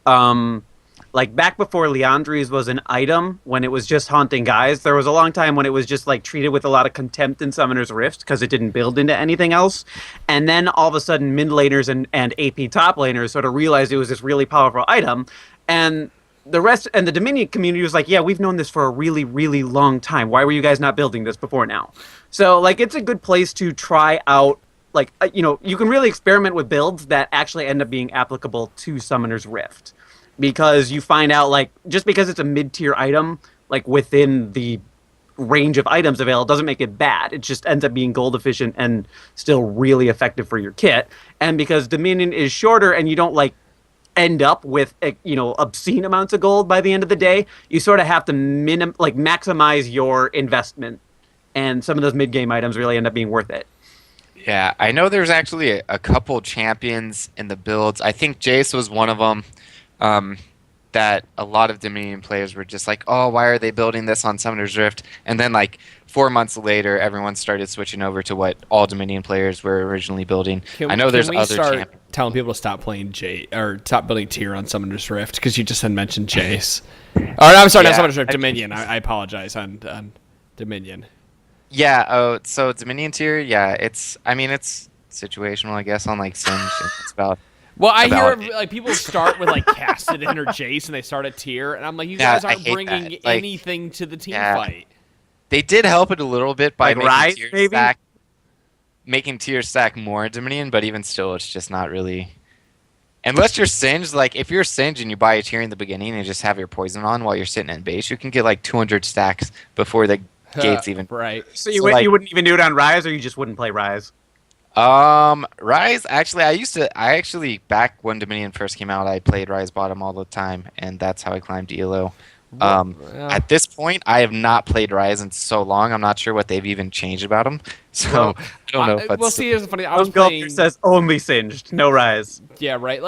Back before Leandri's was an item, when it was just haunting guys, there was a long time when it was just treated with a lot of contempt in Summoner's Rift because it didn't build into anything else. And then all of a sudden mid laners and AP top laners sort of realized it was this really powerful item. And the Dominion community was like, yeah, we've known this for a really, really long time. Why were you guys not building this before now? So, it's a good place to try out, you can really experiment with builds that actually end up being applicable to Summoner's Rift. Because you find out, just because it's a mid-tier item, within the range of items available, doesn't make it bad. It just ends up being gold efficient and still really effective for your kit. And because Dominion is shorter and you don't, end up with obscene amounts of gold by the end of the day, you sort of have to maximize your investment, and some of those mid-game items really end up being worth it. Yeah, I know there's actually a couple champions in the builds. I think Jace was one of them, that a lot of Dominion players were just like, oh, why are they building this on Summoner's Rift? And then 4 months later, everyone started switching over to what all Dominion players were originally building. I know there's other champions. Telling people to stop playing or stop building tier on Summoner's Rift because you just had mentioned Jace. I'm sorry, not Summoner's Rift, Dominion. I apologize on Dominion. Yeah. So Dominion tier. Yeah. It's situational, I guess, on Singe. It's about. Well, I hear people start with Cassidy or Jace and they start a tier, and I'm like, you guys aren't bringing anything to the team fight. They did help it a little bit by making tier stack more Dominion, but even still, it's just not really. Unless you're Singed, if you're Singed and you buy a tier in the beginning and just have your poison on while you're sitting in base, you can get 200 stacks before the gates even. Right. So you wouldn't even do it on Rise, or you just wouldn't play Rise? Rise, actually, I actually, back when Dominion first came out, I played Rise bottom all the time, and that's how I climbed ELO. At this point, I have not played Rise in so long. I'm not sure what they've even changed about them. So I don't know if that's. Well, see, here's the funny. I was playing. Says only Singed, no Rise. Yeah, right.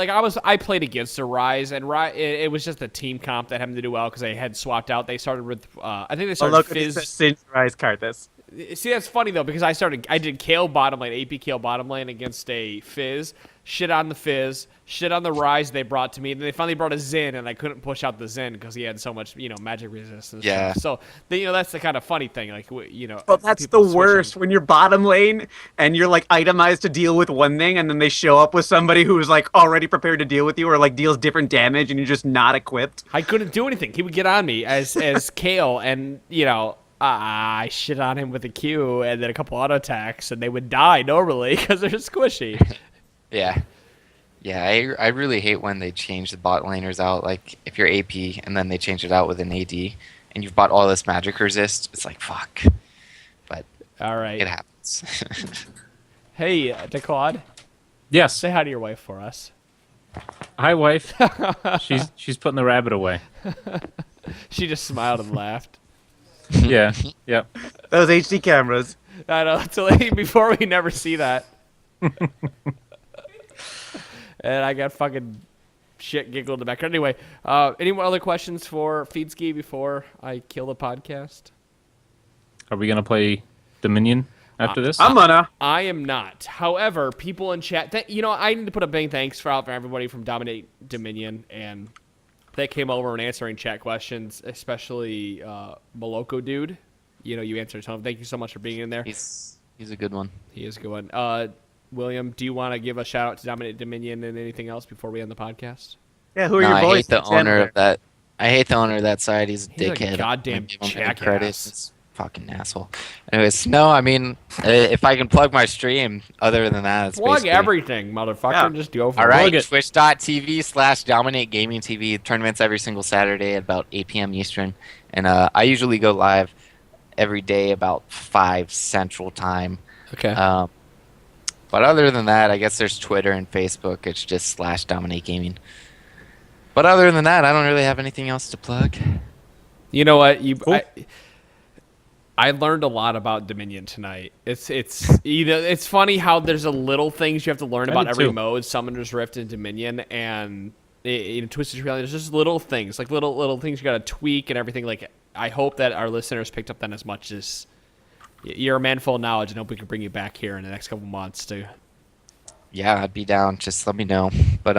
I played against a Rise, and it was just a team comp that happened to do well because they had swapped out. They started with, I think they started Fizz. Singed Rise Karthus. See, that's funny though because I did Kale bottom lane, AP Kale bottom lane against a Fizz. Shit on the Fizz, shit on the Rise they brought to me. And then they finally brought a Xin, and I couldn't push out the Xin because he had so much, magic resistance. Yeah. So, that's the kind of funny thing. Well, that's the worst when you're bottom lane and you're itemized to deal with one thing, and then they show up with somebody who's already prepared to deal with you, or deals different damage, and you're just not equipped. I couldn't do anything. He would get on me as Kale, and I shit on him with a Q and then a couple auto attacks, and they would die normally because they're squishy. Yeah. Yeah, I really hate when they change the bot laners out. Like if you're AP and then they change it out with an AD, and you've bought all this magic resist. It's like fuck. But All right. it happens. Hey, DeClaude, Yes. say hi to your wife for us. Hi, wife. She's putting the rabbit away. She just smiled and laughed. Yeah. Yep. Those HD cameras. I know. Until before we never see that. And I got fucking shit giggled in the background. Anyway, any more other questions for Feedski before I kill the podcast? Are we gonna play Dominion after this? I'm gonna. I am not. However, people in chat, I need to put a big thanks out for everybody from Dominate Dominion and that came over and answering chat questions, especially Moloko Dude. You answered a ton. Thank you so much for being in there. He's a good one. He is a good one. William, do you want to give a shout out to Dominate Dominion and anything else before we end the podcast? Yeah, who are No, your I boys? hate the owner of that. I hate the owner of that side. He's a He's a dickhead. goddamn I'm gonna give him any jackass. credit. He's a fucking asshole. Anyways, no, I mean, if I can plug my stream, other than that, it's Plug basically... everything, motherfucker. Yeah. Just go for All it. right, Plug it. twitch.tv/Dominate Gaming TV. Tournaments every single Saturday at about 8 p.m. Eastern. And I usually go live every day about 5 Central Time. Okay. But other than that, I guess there's Twitter and Facebook. It's just /Dominate Gaming. But other than that, I don't really have anything else to plug. You know what? Cool. I learned a lot about Dominion tonight. It's funny how there's a little things you have to learn I about did every too. mode, Summoner's Rift and Dominion, and Twisted Reality. There's just little things, like little things you got to tweak and everything. Like I hope that our listeners picked up on as much as you're a man full of knowledge, and hope we can bring you back here in the next couple months too. Yeah, I'd be down. Just let me know. But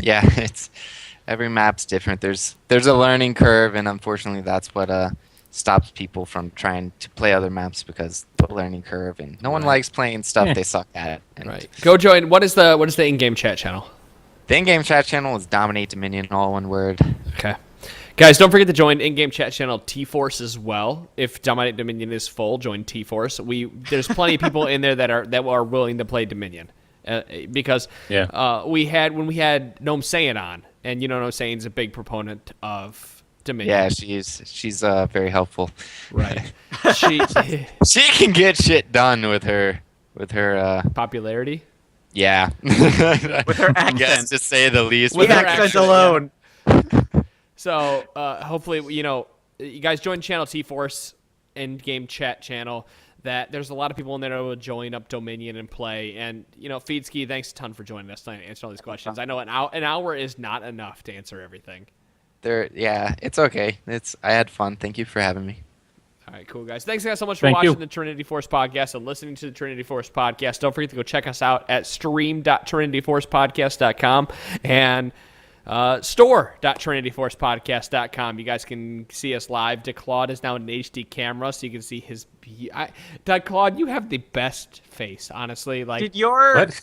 yeah, it's every map's different. There's a learning curve, and unfortunately, that's what stops people from trying to play other maps because the learning curve, and no one likes playing stuff they suck at. And Right. Go join. What is the in-game chat channel? the in-game chat channel is Dominate Dominion, all one word. Okay. Guys, don't forget to join in-game chat channel T-Force as well. If Dominate Dominion is full, join T-Force. There's plenty of people in there that are willing to play Dominion. Because we had Gnome Saiyan on, and Gnome Saiyan's a big proponent of Dominion. Yeah, she's very helpful. Right. She She can get shit done with her popularity. yeah. With her I guess accent. to say the least. With The her accent accent, alone. So hopefully, you guys join channel T-Force in-game chat channel. That there's a lot of people in there that will join up Dominion and play. And Feedski, thanks a ton for joining us tonight and answering all these questions. I know an hour is not enough to answer everything. Yeah, it's okay. I had fun. Thank you for having me. All right, cool, guys. Thanks, guys, so much for Thank watching you. the Trinity Force podcast and listening to the Trinity Force podcast. Don't forget to go check us out at stream.trinityforcepodcast.com and store.trinityforcepodcast.com. You guys can see us live. DeClaude is now in an HD camera, so you can see his... DeClaude, you have the best face, honestly. Like, Did your What?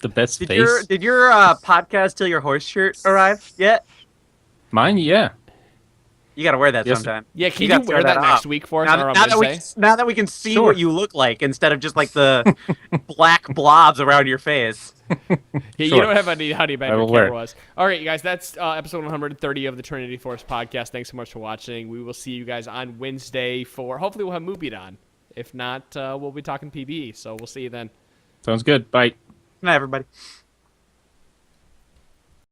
The best did face? your podcast till your horse shirt arrive yet? Mine, yeah. You got to wear that Yes. sometime. yeah, can gotta you wear tear that next off. week for us Now, on now that Wednesday? now that we can see Sure. what you look like instead of just like the black blobs around your face. Yeah, you Sure. don't have any how do you bad I your will wear camera it. was. All right, you guys, that's episode 130 of the Trinity Force podcast. Thanks so much for watching. We will see you guys on Wednesday for hopefully we'll have Moobie on. If not, we'll be talking PBE. So we'll see you then. Sounds good. Bye. Good night, everybody.